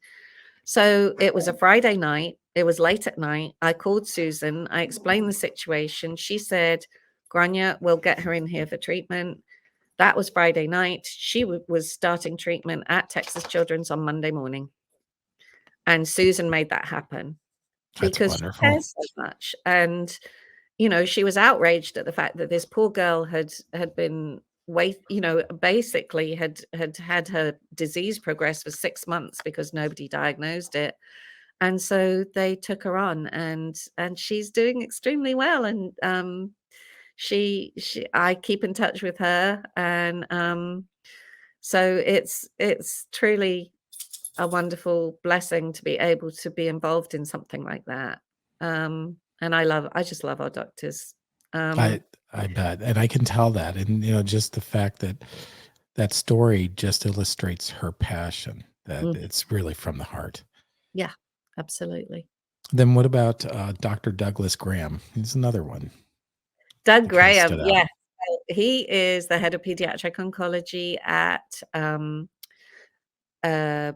[SPEAKER 2] So it was a Friday night. It was late at night. I called Susan. I explained the situation. She said, "Grainne, we'll get her in here for treatment." That was Friday night. She was starting treatment at Texas Children's on Monday morning. And Susan made that happen
[SPEAKER 1] That's
[SPEAKER 2] because she
[SPEAKER 1] wonderful.
[SPEAKER 2] cares so much. And, she was outraged at the fact that this poor girl had been basically had her disease progress for 6 months because nobody diagnosed it. And so they took her on, and she's doing extremely well. And she I keep in touch with her, and so it's truly a wonderful blessing to be able to be involved in something like that. And I just love our doctors.
[SPEAKER 1] I I bet, and I can tell that, and just the fact that that story just illustrates her passion. That
[SPEAKER 2] Mm,
[SPEAKER 1] it's really from the heart.
[SPEAKER 2] yeah, absolutely.
[SPEAKER 1] Then what about Dr. Douglas Graham? He's another one
[SPEAKER 2] Doug
[SPEAKER 1] that kind of
[SPEAKER 2] Graham,
[SPEAKER 1] stood out.
[SPEAKER 2] yes. He is the head of pediatric oncology at uh,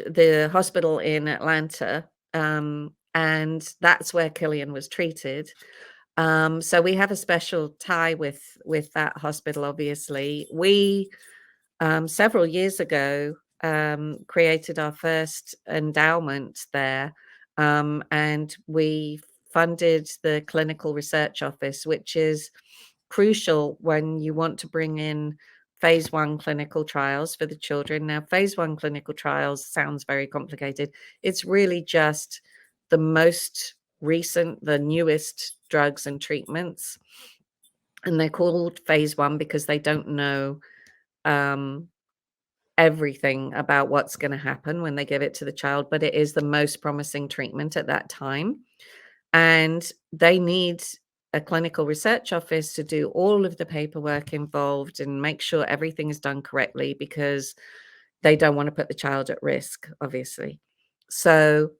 [SPEAKER 2] the hospital in Atlanta. And that's where Killian was treated. So we have a special tie with that hospital, obviously. We several years ago created our first endowment there, and we funded the clinical research office, which is crucial when you want to bring in phase 1 clinical trials for the children. Now, phase 1 clinical trials sounds very complicated. It's really just the most recent, the newest drugs and treatments. And they're called phase 1 because they don't know um, everything about what's going to happen when they give it to the child, but it is the most promising treatment at that time. And they need a clinical research office to do all of the paperwork involved and make sure everything is done correctly because they don't want to put the child at risk, obviously. So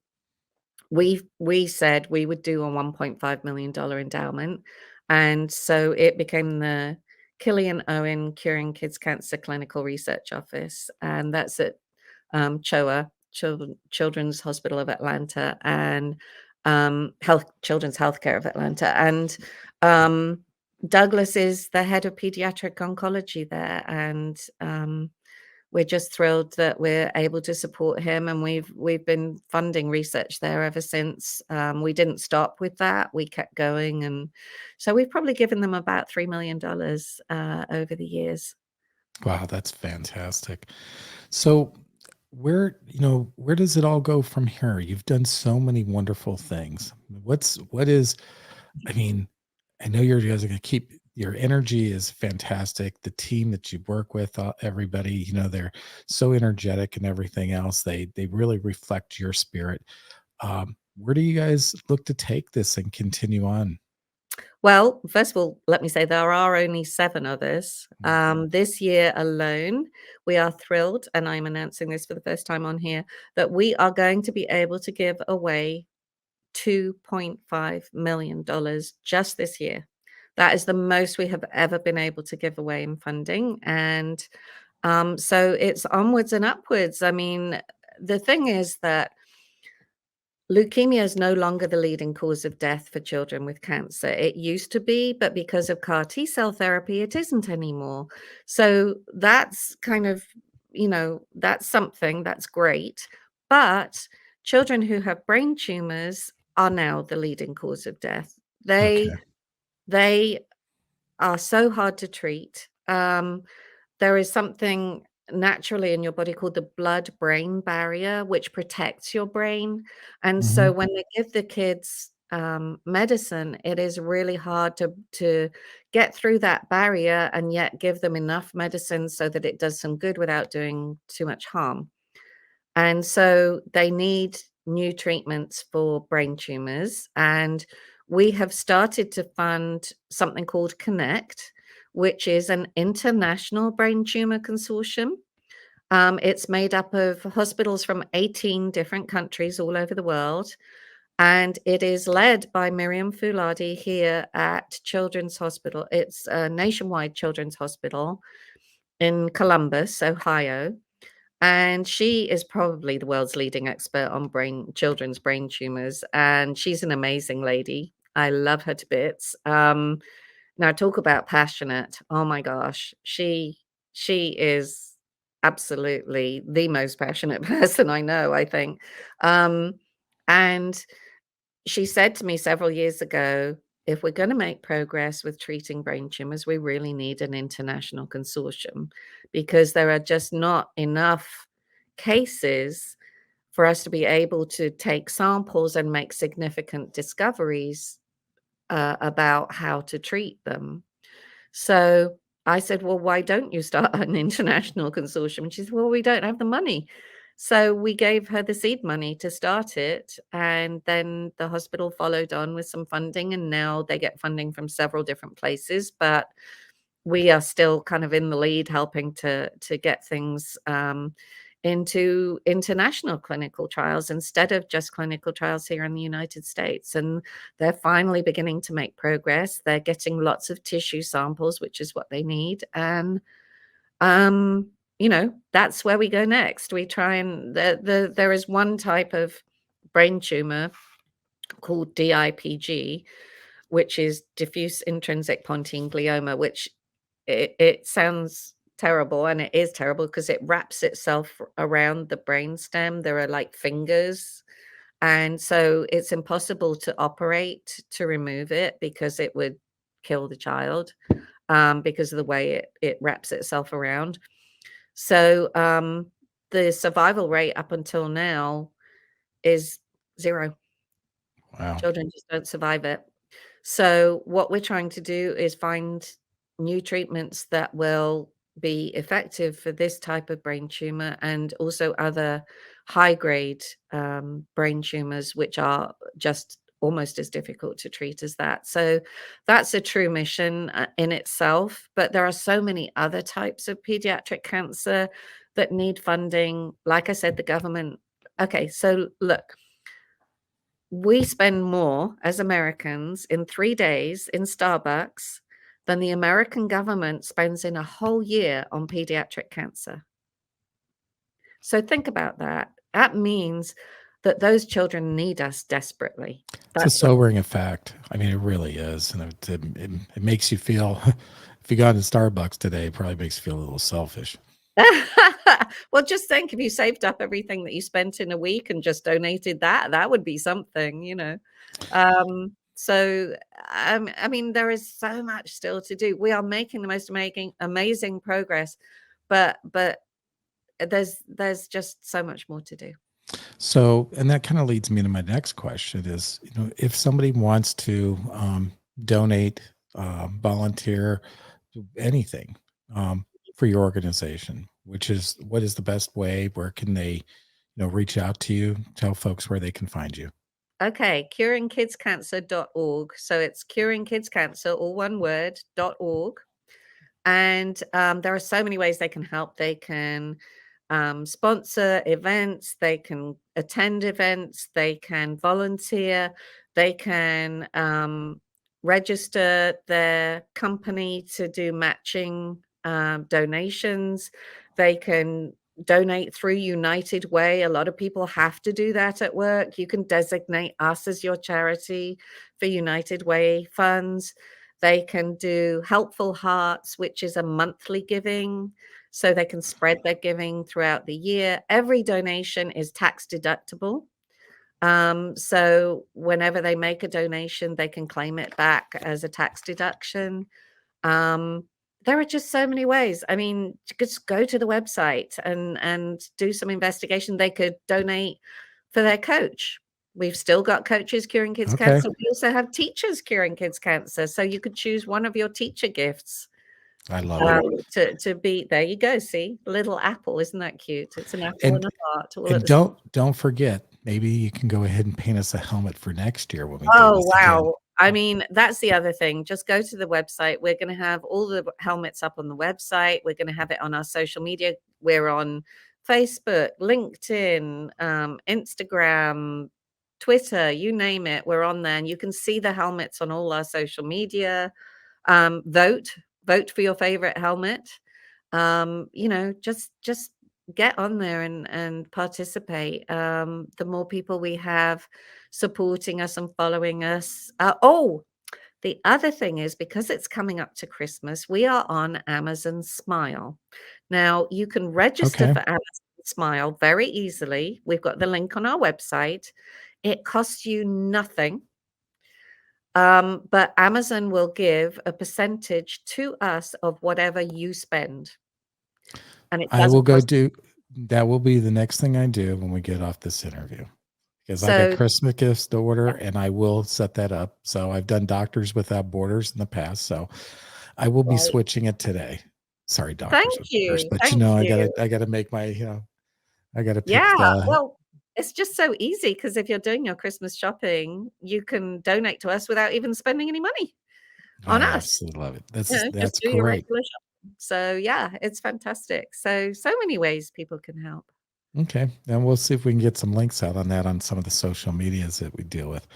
[SPEAKER 2] we said we would do a $1.5 million endowment. And so it became the Grainne Owen Curing Kids Cancer Clinical Research Office. And that's at CHOA, Children's Hospital of Atlanta, and Children's Healthcare of Atlanta. And Douglas is the head of pediatric oncology there. And we're just thrilled that we're able to support him, and we've been funding research there ever since. We didn't stop with that; we kept going, and so we've probably given them about $3 million over the years.
[SPEAKER 1] Wow, that's fantastic. So where does it all go from here? You've done so many wonderful things. What is I mean, I know you guys are going to keep your energy is fantastic. The team that you work with, everybody, they're so energetic and everything else. They really reflect your spirit. Where do you guys look to take this and continue on?
[SPEAKER 2] Well, first of all, let me say there are only 7 others.
[SPEAKER 1] Mm.
[SPEAKER 2] This year alone, we are thrilled, and I'm announcing this for the first time on here, that we are going to be able to give away $2.5 million just this year. That is the most we have ever been able to give away in funding. And so it's onwards and upwards. I mean, the thing is that leukemia is no longer the leading cause of death for children with cancer. It used to be, but because of CAR T cell therapy, it isn't anymore. So that's kind of, that's something that's great. But children who have brain tumors are now the leading cause of death.
[SPEAKER 1] Okay.
[SPEAKER 2] They are so hard to treat. There is something naturally in your body called the blood-brain barrier, which protects your brain. And
[SPEAKER 1] Hmm.
[SPEAKER 2] so when they give the kids medicine, it is really hard to get through that barrier and yet give them enough medicine so that it does some good without doing too much harm. And so they need new treatments for brain tumors. And we have started to fund something called Connect, which is an international brain tumor consortium. It's made up of hospitals from 18 different countries all over the world. And it is led by Miriam Fouladi here at Children's Hospital. It's a nationwide children's hospital in Columbus, Ohio. And she is probably the world's leading expert on children's brain tumors, and she's an amazing lady. I love her to bits. Now talk about passionate. Oh my gosh, she is absolutely the most passionate person I know, I think. Um, and she said to me several years ago, if we're going to make progress with treating brain tumors, we really need an international consortium because there are just not enough cases for us to be able to take samples and make significant discoveries about how to treat them. So I said, well, why don't you start an international consortium? And she said, well, we don't have the money. So we gave her the seed money to start it, and then the hospital followed on with some funding, and now they get funding from several different places, but we are still kind of in the lead helping to get things into international clinical trials instead of just clinical trials here in the United States. And they're finally beginning to make progress. They're getting lots of tissue samples, which is what they need. And that's where we go next. We try and there is one type of brain tumor called DIPG, which is diffuse intrinsic pontine glioma, which it sounds terrible, and it is terrible because it wraps itself around the brainstem. There are like fingers, and so it's impossible to operate to remove it because it would kill the child, because of the way it wraps itself around. So the survival rate up until now is 0.
[SPEAKER 1] Wow.
[SPEAKER 2] Children just don't survive it. So what we're trying to do is find new treatments that will be effective for this type of brain tumor and also other high grade brain tumors, which are just almost as difficult to treat as that. So that's a true mission in itself. But there are so many other types of pediatric cancer that need funding. Like I said, the government. Okay, so look, we spend more as Americans in 3 days in Starbucks than the American government spends in a whole year on pediatric cancer. So think about that. That means that those children need us desperately.
[SPEAKER 1] It's a sobering fact. I mean, it really is. And it makes you feel, if you got into Starbucks today, it probably makes you feel a little selfish.
[SPEAKER 2] Well, just think if you saved up everything that you spent in a week and just donated that would be something. So I mean, there is so much still to do. We are making the most amazing progress, but there's just so much more to do.
[SPEAKER 1] So, and that kind of leads me to my next question is, if somebody wants to donate, volunteer, anything for your organization, what is the best way? Where can they, reach out to you? Tell folks where they can find you.
[SPEAKER 2] Okay, curingkidscancer.org. So it's curingkidscancer, all one word, .org. And there are so many ways they can help. They can sponsor events, they can attend events, they can volunteer, they can register their company to do matching donations. They can donate through United Way. A lot of people have to do that at work. You can designate us as your charity for United Way funds. They can do Helpful Hearts, which is a monthly giving, so they can spread their giving throughout the year. Every donation is tax deductible. So whenever they make a donation, they can claim it back as a tax deduction. There are just so many ways. I mean, just go to the website and do some investigation. They could donate for their coach. We've still got coaches curing kids cancer. We also have teachers curing kids cancer. So you could choose one of your teacher gifts.
[SPEAKER 1] I love
[SPEAKER 2] it. To be there. You go. See, little apple. Isn't that cute? It's an apple and a heart.
[SPEAKER 1] And don't forget. Maybe you can go ahead and paint us a helmet for next year when we.
[SPEAKER 2] Oh wow! Again. I mean, that's the other thing. Just go to the website. We're going to have all the helmets up on the website. We're going to have it on our social media. We're on Facebook, LinkedIn, Instagram, Twitter, you name it. We're on there, and you can see the helmets on all our social media. Vote for your favorite helmet. Just get on there and participate. The more people we have supporting us and following us. The other thing is, because it's coming up to Christmas, we are on Amazon Smile. Now you can register for Amazon Smile very easily. We've got the link on our website. It costs you nothing. But Amazon will give a percentage to us of whatever you spend. And
[SPEAKER 1] I will go do that. Will be the next thing I do when we get off this interview, because I got Christmas gifts to order, and I will set that up. So I've done Doctors Without Borders in the past, so I will be switching it today. Sorry, Doctors
[SPEAKER 2] Thank you.
[SPEAKER 1] Borders, but I gotta make my I got to pick
[SPEAKER 2] Yeah,
[SPEAKER 1] the.
[SPEAKER 2] well, it's just so easy because if you're doing your Christmas shopping, you can donate to us without even spending any money on
[SPEAKER 1] I
[SPEAKER 2] us.
[SPEAKER 1] absolutely love it.
[SPEAKER 2] Just
[SPEAKER 1] That's
[SPEAKER 2] do your
[SPEAKER 1] great.
[SPEAKER 2] regular shopping. So, yeah, it's fantastic. So many ways people can help.
[SPEAKER 1] Okay, and we'll see if we can get some links out on that on some of the social medias that we deal with.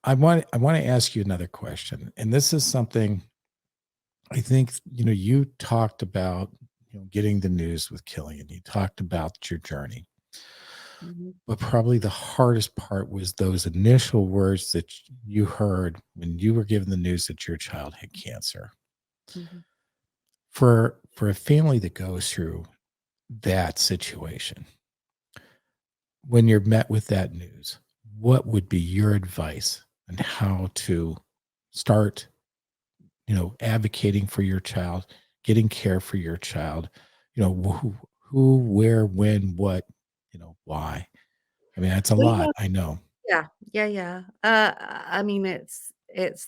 [SPEAKER 1] I want to ask you another question, and this is something I think you talked about. Getting the news with Killian. You talked about your journey,
[SPEAKER 2] Mhm,
[SPEAKER 1] but probably the hardest part was those initial words that you heard when you were given the news that your child had cancer.
[SPEAKER 2] mhm.
[SPEAKER 1] For a family that goes through that situation, when you're met with that news, what would be your advice on how to start, advocating for your child, getting care for your child, where, when, what, why? I mean, that's a
[SPEAKER 2] Well,
[SPEAKER 1] lot. I know.
[SPEAKER 2] yeah. I mean, it's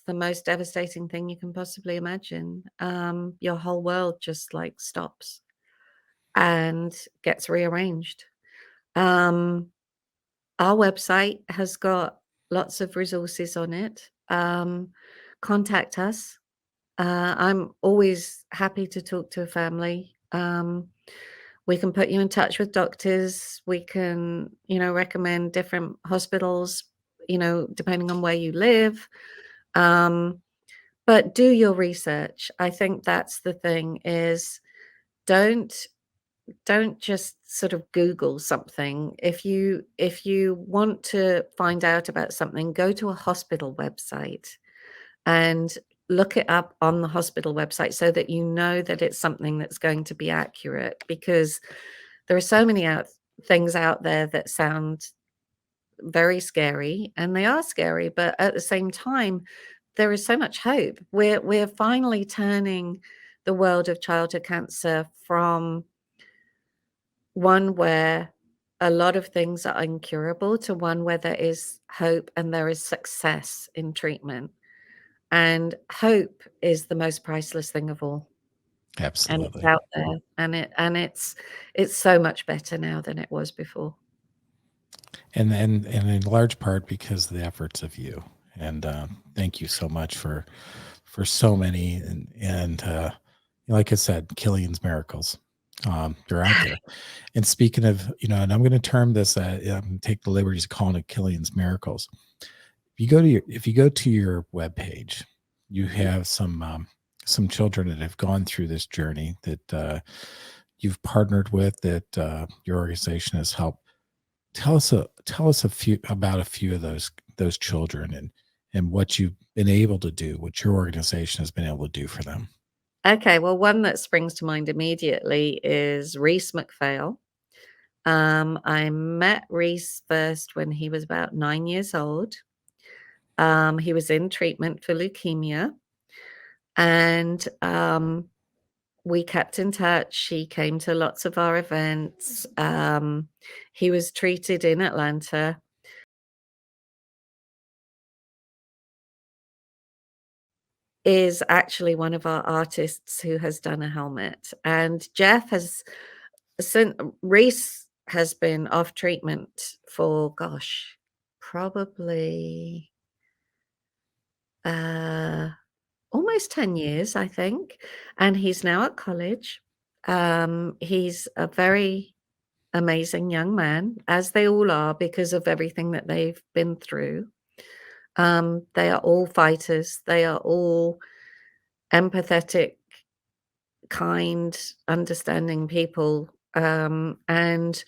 [SPEAKER 2] the most devastating thing you can possibly imagine. Your whole world just like stops and gets rearranged. Um, our website has got lots of resources on it. Contact us. I'm always happy to talk to a family. We can put you in touch with doctors. We can, recommend different hospitals, depending on where you live. Um, but do your research. I think that's the thing is don't don't just sort of Google something. If you want to find out about something, go to a hospital website and look it up on the hospital website so that you know that it's something that's going to be accurate because there are so many things out there that sound very scary and they are scary, but at the same time there is so much hope. We're finally turning the world of childhood cancer from one where a lot of things are incurable to one where there is hope and there is success in treatment. And hope is the most priceless thing of all. And it's
[SPEAKER 1] Absolutely.
[SPEAKER 2] out there and it's so much better now than it was before.
[SPEAKER 1] And in large part because of the efforts of you. And thank you so much for so many. And like I said, Killian's miracles. They're out there. And speaking of, and I'm going to term this, take the liberties of calling it Killian's miracles. If you go to your webpage, you have some children that have gone through this journey that you've partnered with, that your organization has helped. Tell us a few of those children and what you've been able to do, what your organization has been able to do for them.
[SPEAKER 2] Okay, well, one that springs to mind immediately is Reese McPhail. I met Reese first when he was about 9 years old. He was in treatment for leukemia, and we kept in touch. He came to lots of our events. He was treated in Atlanta. Is actually one of our artists who has done a helmet, and Jeff has since Reese has been off treatment for, gosh, probably, uh, almost 10 years, I think, and he's now at college. He's a very amazing young man, as they all are because of everything that they've been through. They are all fighters. They are all empathetic, kind, understanding people. And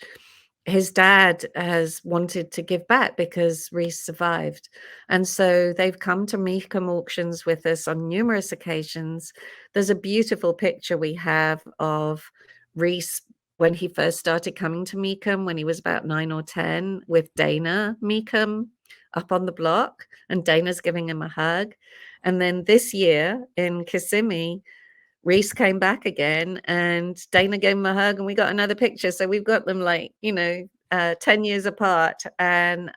[SPEAKER 2] his dad has wanted to give back because Reese survived. And so they've come to Meekum auctions with us on numerous occasions. There's a beautiful picture we have of Reese when he first started coming to Meekum when he was about 9 or 10 with Dana Meekum up on the block, and Dana's giving him a hug. And then this year in Kissimmee, Reese came back again and Dana gave him a hug and we got another picture. So we've got them 10 years apart. And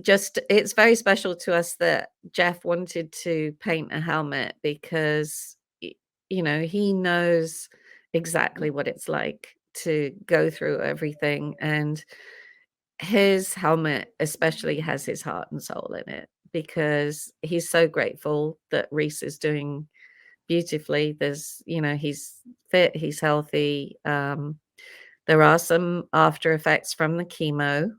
[SPEAKER 2] just it's very special to us that Jeff wanted to paint a helmet because he knows exactly what it's like to go through everything, and his helmet especially has his heart and soul in it because he's so grateful that Reese is doing beautifully. He's fit, he's healthy. There are some after effects from the chemo,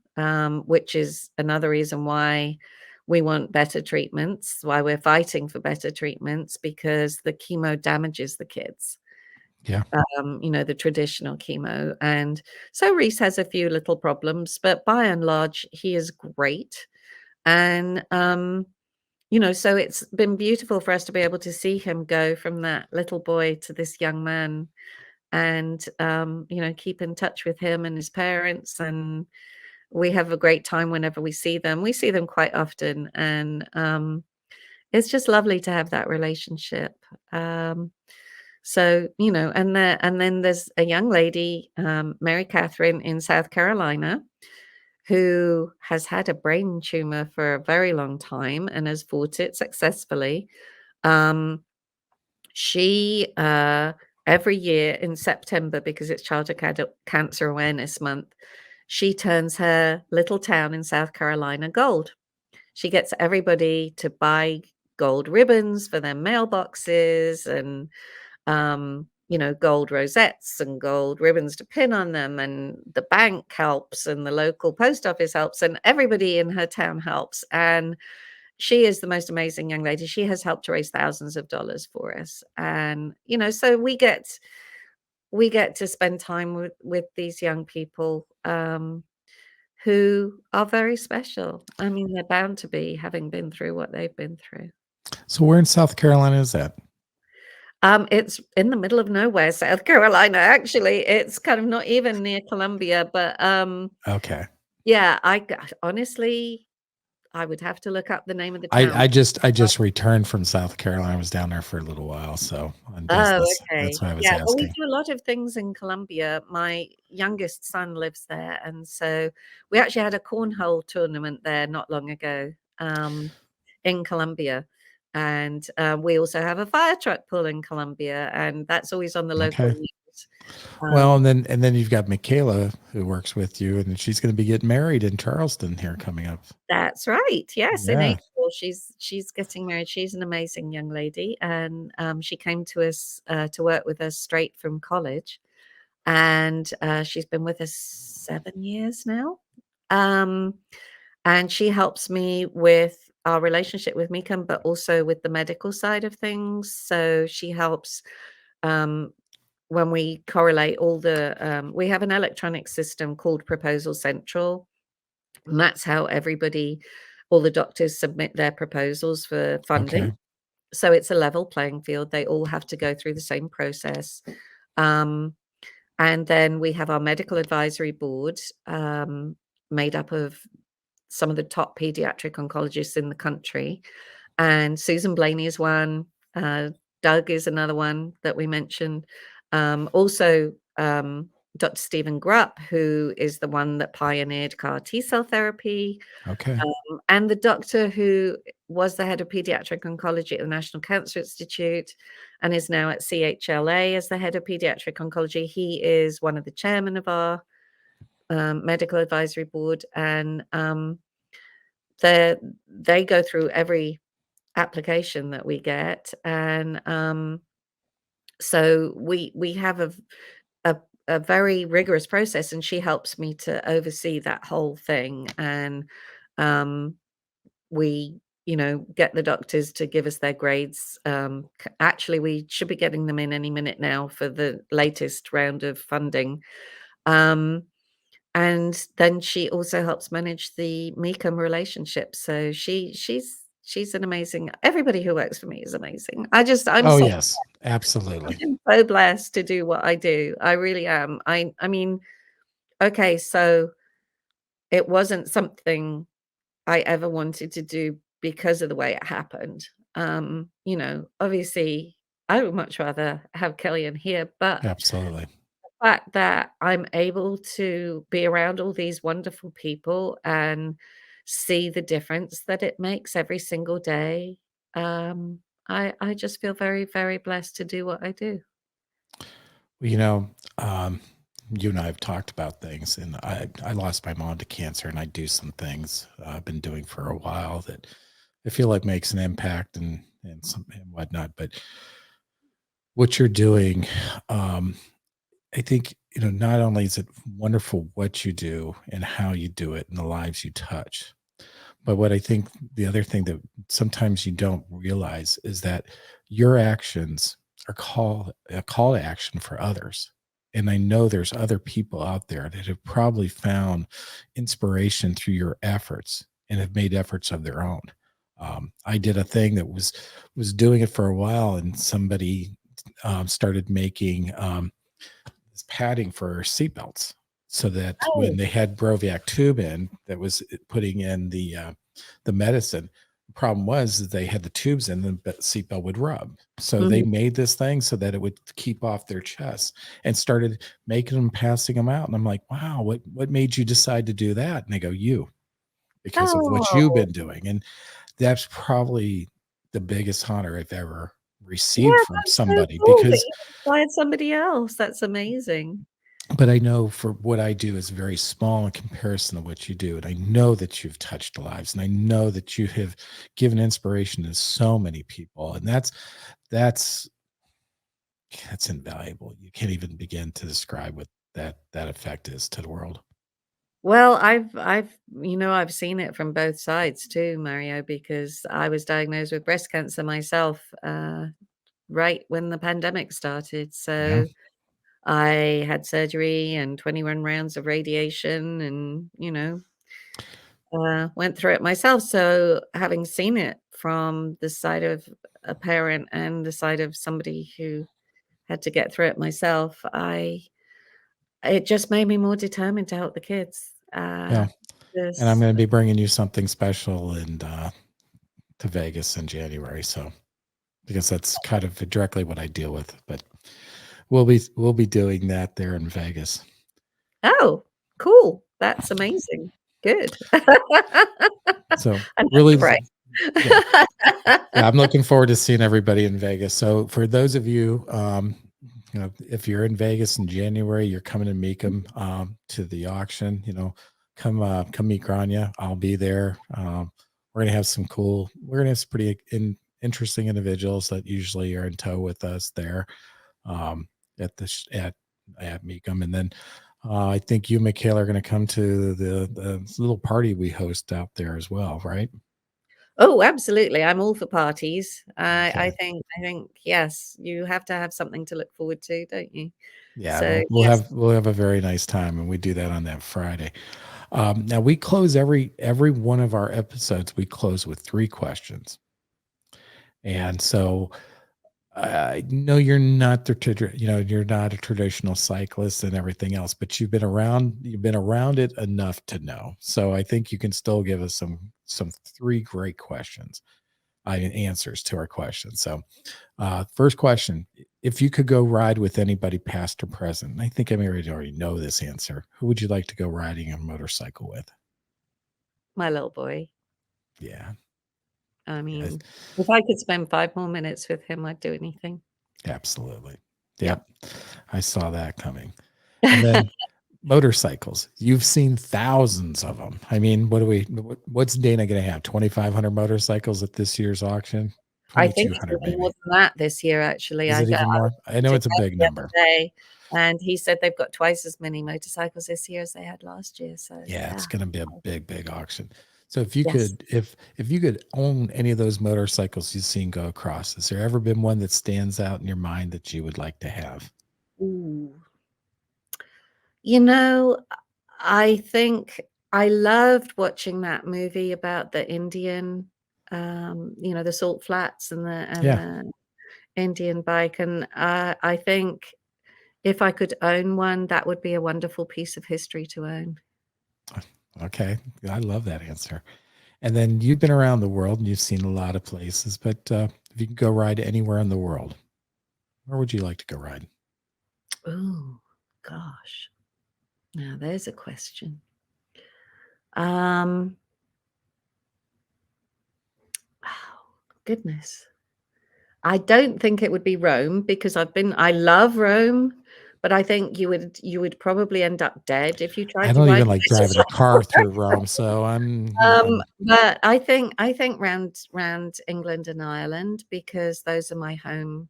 [SPEAKER 2] which is another reason why we want better treatments, why we're fighting for better treatments, because the chemo damages the kids.
[SPEAKER 1] Yeah.
[SPEAKER 2] The traditional chemo. And so Reese has a few little problems, but by and large, he is great. And, so it's been beautiful for us to be able to see him go from that little boy to this young man and, keep in touch with him and his parents. And we have a great time whenever we see them. We see them quite often. And it's just lovely to have that relationship. And then there's a young lady, Mary Catherine in South Carolina, who has had a brain tumor for a very long time and has fought it successfully. She every year in September, because it's Childhood Cancer Awareness Month, she turns her little town in South Carolina gold. She gets everybody to buy gold ribbons for their mailboxes and gold rosettes and gold ribbons to pin on them, and the bank helps and the local post office helps and everybody in her town helps. And she is the most amazing young lady. She has helped to raise thousands of dollars for us. And so we get to spend time with these young people who are very special. I mean, they're bound to be, having been through what they've been through.
[SPEAKER 1] So where in South Carolina is that?
[SPEAKER 2] It's in the middle of nowhere, South Carolina, actually. It's kind of not even near Columbia, but,
[SPEAKER 1] Okay.
[SPEAKER 2] yeah, honestly, I would have to look up the name of the town.
[SPEAKER 1] I just returned from South Carolina. I was down there for a little while, so on
[SPEAKER 2] Oh,
[SPEAKER 1] business.
[SPEAKER 2] okay.
[SPEAKER 1] That's why I was
[SPEAKER 2] Yeah, well, we
[SPEAKER 1] asking.
[SPEAKER 2] do a lot of things in Columbia. My youngest son lives there, and so we actually had a cornhole tournament there not long ago, in Columbia. And, we also have a fire truck pull in Columbia, and that's always on the local
[SPEAKER 1] Okay.
[SPEAKER 2] news.
[SPEAKER 1] Well, and then you've got Michaela who works with you, and she's going to be getting married in Charleston here coming up.
[SPEAKER 2] That's right. Yes, in
[SPEAKER 1] Yeah.
[SPEAKER 2] April, she's getting married. She's an amazing young lady, and, she came to us, to work with us straight from college, and, she's been with us 7 years now. Um, and she helps me with our relationship with Mecum, but also with the medical side of things. So she helps, um, when we correlate all the, we have an electronic system called Proposal Central, and that's how all the doctors submit their proposals for funding.
[SPEAKER 1] Okay.
[SPEAKER 2] So it's a level playing field. They all have to go through the same process. Um, and then we have our medical advisory board, made up of some of the top pediatric oncologists in the country. And Susan Blaney is one. Doug is another one that we mentioned. Also, Dr. Stephen Grupp, who is the one that pioneered CAR T-cell therapy,
[SPEAKER 1] Okay.
[SPEAKER 2] and the doctor who was the head of pediatric oncology at the National Cancer Institute and is now at CHLA as the head of pediatric oncology. He is one of the chairmen of our medical advisory board, and they go through every application that we get. And so we have a a very rigorous process, and she helps me to oversee that whole thing. And we get the doctors to give us their grades. Actually, we should be getting them in any minute now for the latest round of funding. And then she also helps manage the Mecum relationship. So she's an amazing. Everybody who works for me is amazing. I'm
[SPEAKER 1] Oh
[SPEAKER 2] so
[SPEAKER 1] yes, absolutely.
[SPEAKER 2] I'm so blessed to do what I do. I really am. I mean, okay, so it wasn't something I ever wanted to do because of the way it happened. Obviously, I would much rather have Kellyanne here, but
[SPEAKER 1] Absolutely.
[SPEAKER 2] the fact that I'm able to be around all these wonderful people and see the difference that it makes every single day, I just feel very, very blessed to do what I do.
[SPEAKER 1] Well, um, you and I have talked about things, and I lost my mom to cancer, and I do some things I've been doing for a while that I feel like makes an impact and some and whatnot. But what you're doing, um, I think, not only is it wonderful what you do and how you do it and the lives you touch, but what I think the other thing that sometimes you don't realize is that your actions are a call to action for others. And I know there's other people out there that have probably found inspiration through your efforts and have made efforts of their own. I did a thing that was doing it for a while, and somebody started making this padding for seatbelts, so that when
[SPEAKER 2] Oh.
[SPEAKER 1] they had Broviac tube in that was putting in the medicine, the problem was that they had the tubes in, the seatbelt would rub. So they
[SPEAKER 2] Mhm.
[SPEAKER 1] made this thing so that it would keep off their chest, and started making them, passing them out. And I'm like, wow, what made you decide to do that? And they go, you, because of what you've
[SPEAKER 2] Oh,
[SPEAKER 1] been doing. And that's probably the biggest honor I've ever received
[SPEAKER 2] yeah,
[SPEAKER 1] from
[SPEAKER 2] that's so
[SPEAKER 1] somebody,
[SPEAKER 2] cool that
[SPEAKER 1] because
[SPEAKER 2] you inspired somebody else. That's amazing.
[SPEAKER 1] but I know for what I do is very small in comparison to what you do. And I know that you've touched lives, and I know that you have given inspiration to so many people. And that's that's invaluable. You can't even begin to describe what that effect is to the world.
[SPEAKER 2] Well, I've seen it from both sides too, Mario, because I was diagnosed with breast cancer myself, right when the pandemic started.
[SPEAKER 1] Yeah.
[SPEAKER 2] So I had surgery and 21 rounds of radiation and, went through it myself. So having seen it from the side of a parent and the side of somebody who had to get through it myself, it just made me more determined to help the kids.
[SPEAKER 1] Yeah. And I'm
[SPEAKER 2] This
[SPEAKER 1] going to be bringing you something special and to Vegas in January. So, because that's kind of directly what I deal with, but we'll be doing that there in Vegas.
[SPEAKER 2] Oh, cool. That's amazing. Good.
[SPEAKER 1] So
[SPEAKER 2] And that's
[SPEAKER 1] really,
[SPEAKER 2] a break.
[SPEAKER 1] yeah. Yeah, I'm looking forward to seeing everybody in Vegas. So for those of you, if you're in Vegas in January, you're coming to Meekum to the auction. Come meet Grainne. I'll be there. We're gonna have some pretty interesting individuals that usually are in tow with us there um, at at Meekum, and then I think you, Michaela, are going to come to the little party we host out there as well, right?
[SPEAKER 2] Oh, absolutely. I'm all for parties. I
[SPEAKER 1] Okay.
[SPEAKER 2] I think I think, yes, you have to have something to look forward to, don't you?
[SPEAKER 1] Yeah,
[SPEAKER 2] So,
[SPEAKER 1] we'll
[SPEAKER 2] yes.
[SPEAKER 1] have a very nice time, and we do that on that Friday. Now we close every one of our episodes. We close with 3 questions, and so I know you're not you're not a traditional cyclist and everything else, but you've been around it enough to know. So I think you can still give us some 3 great answers to our questions. So first question: if you could go ride with anybody, past or present, and I think I already know this answer, who would you like to go riding a motorcycle with?
[SPEAKER 2] My little boy.
[SPEAKER 1] Yeah,
[SPEAKER 2] I
[SPEAKER 1] yes,
[SPEAKER 2] mean, if I could spend 5 more minutes with him, I'd do anything.
[SPEAKER 1] absolutely.
[SPEAKER 2] Yeah.
[SPEAKER 1] Yep, I saw that coming. And then motorcycles. You've seen thousands of them. I mean, what's Dana going to have? 2,500 motorcycles at this year's auction?
[SPEAKER 2] I think it's
[SPEAKER 1] 2,200
[SPEAKER 2] even more
[SPEAKER 1] maybe.
[SPEAKER 2] than that this year, actually.
[SPEAKER 1] Is
[SPEAKER 2] I
[SPEAKER 1] it
[SPEAKER 2] got
[SPEAKER 1] even
[SPEAKER 2] I was
[SPEAKER 1] more? I
[SPEAKER 2] talking
[SPEAKER 1] know
[SPEAKER 2] to
[SPEAKER 1] it's a
[SPEAKER 2] Ken
[SPEAKER 1] big
[SPEAKER 2] the other
[SPEAKER 1] number.
[SPEAKER 2] day, and he said they've got twice as many motorcycles this year as they had last year, so
[SPEAKER 1] Yeah,
[SPEAKER 2] yeah.
[SPEAKER 1] it's going to be a big auction. So
[SPEAKER 2] Yes.
[SPEAKER 1] if you could own any of those motorcycles you've seen go across, has there ever been one that stands out in your mind that you would like to have?
[SPEAKER 2] Ooh. You know, I think I loved watching that movie about the Indian, the salt flats and
[SPEAKER 1] Yeah.
[SPEAKER 2] the Indian bike, and, I think if I could own one, that would be a wonderful piece of history to own.
[SPEAKER 1] Okay. I love that answer. And then you've been around the world and you've seen a lot of places, but if you could go ride anywhere in the world, where would you like to go ride?
[SPEAKER 2] Oh, gosh. Now there's a question. Um, oh, goodness. I don't think it would be Rome because I love Rome, but I think you would probably end up dead if you
[SPEAKER 1] I
[SPEAKER 2] tried to
[SPEAKER 1] don't
[SPEAKER 2] ride
[SPEAKER 1] even
[SPEAKER 2] a
[SPEAKER 1] like driving a car through Rome, so
[SPEAKER 2] But I think round England and Ireland, because those are my home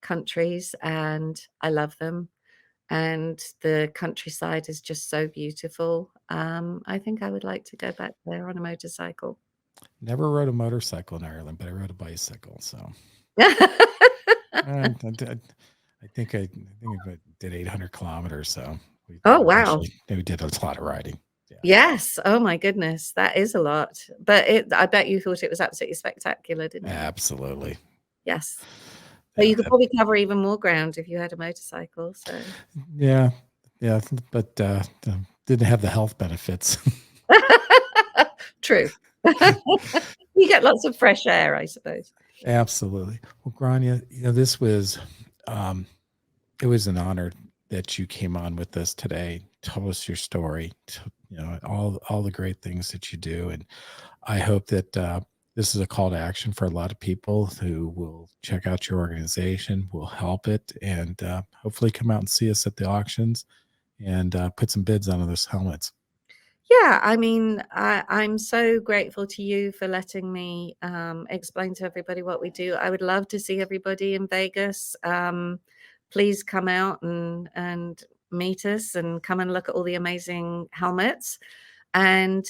[SPEAKER 2] countries and I love them, and the countryside is just so beautiful. I think I would like to go back there on a motorcycle.
[SPEAKER 1] never rode a motorcycle in Ireland, but I rode a bicycle. So I think I did 800 kilometers. So
[SPEAKER 2] Oh, wow.
[SPEAKER 1] we did a lot of riding. Yeah.
[SPEAKER 2] Yes. Oh my goodness. That is a lot. But I bet you thought it was absolutely spectacular, didn't you?
[SPEAKER 1] Absolutely.
[SPEAKER 2] Yes. So you could probably cover even more ground if you had a motorcycle. So
[SPEAKER 1] yeah, but didn't have the health benefits.
[SPEAKER 2] True. You get lots of fresh air, I suppose.
[SPEAKER 1] Absolutely. Well, Grainne, this was it was an honor that you came on with us today. Tell us your story. All the great things that you do, and I hope that this is a call to action for a lot of people who will check out your organization, will help it, and hopefully come out and see us at the auctions and put some bids on those helmets.
[SPEAKER 2] Yeah, I mean, I'm so grateful to you for letting me explain to everybody what we do. I would love to see everybody in Vegas. Please come out and meet us and come and look at all the amazing helmets. And,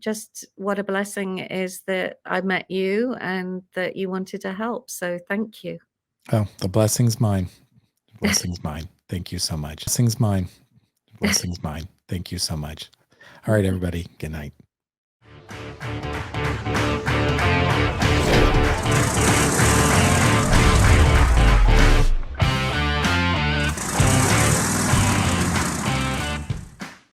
[SPEAKER 2] just what a blessing it is that I met you and that you wanted to help. So thank you.
[SPEAKER 1] Oh, the blessing's mine. The blessing's mine. Thank you so much. Blessing's mine. The blessing's mine. Thank you so much. All right, everybody. Good night.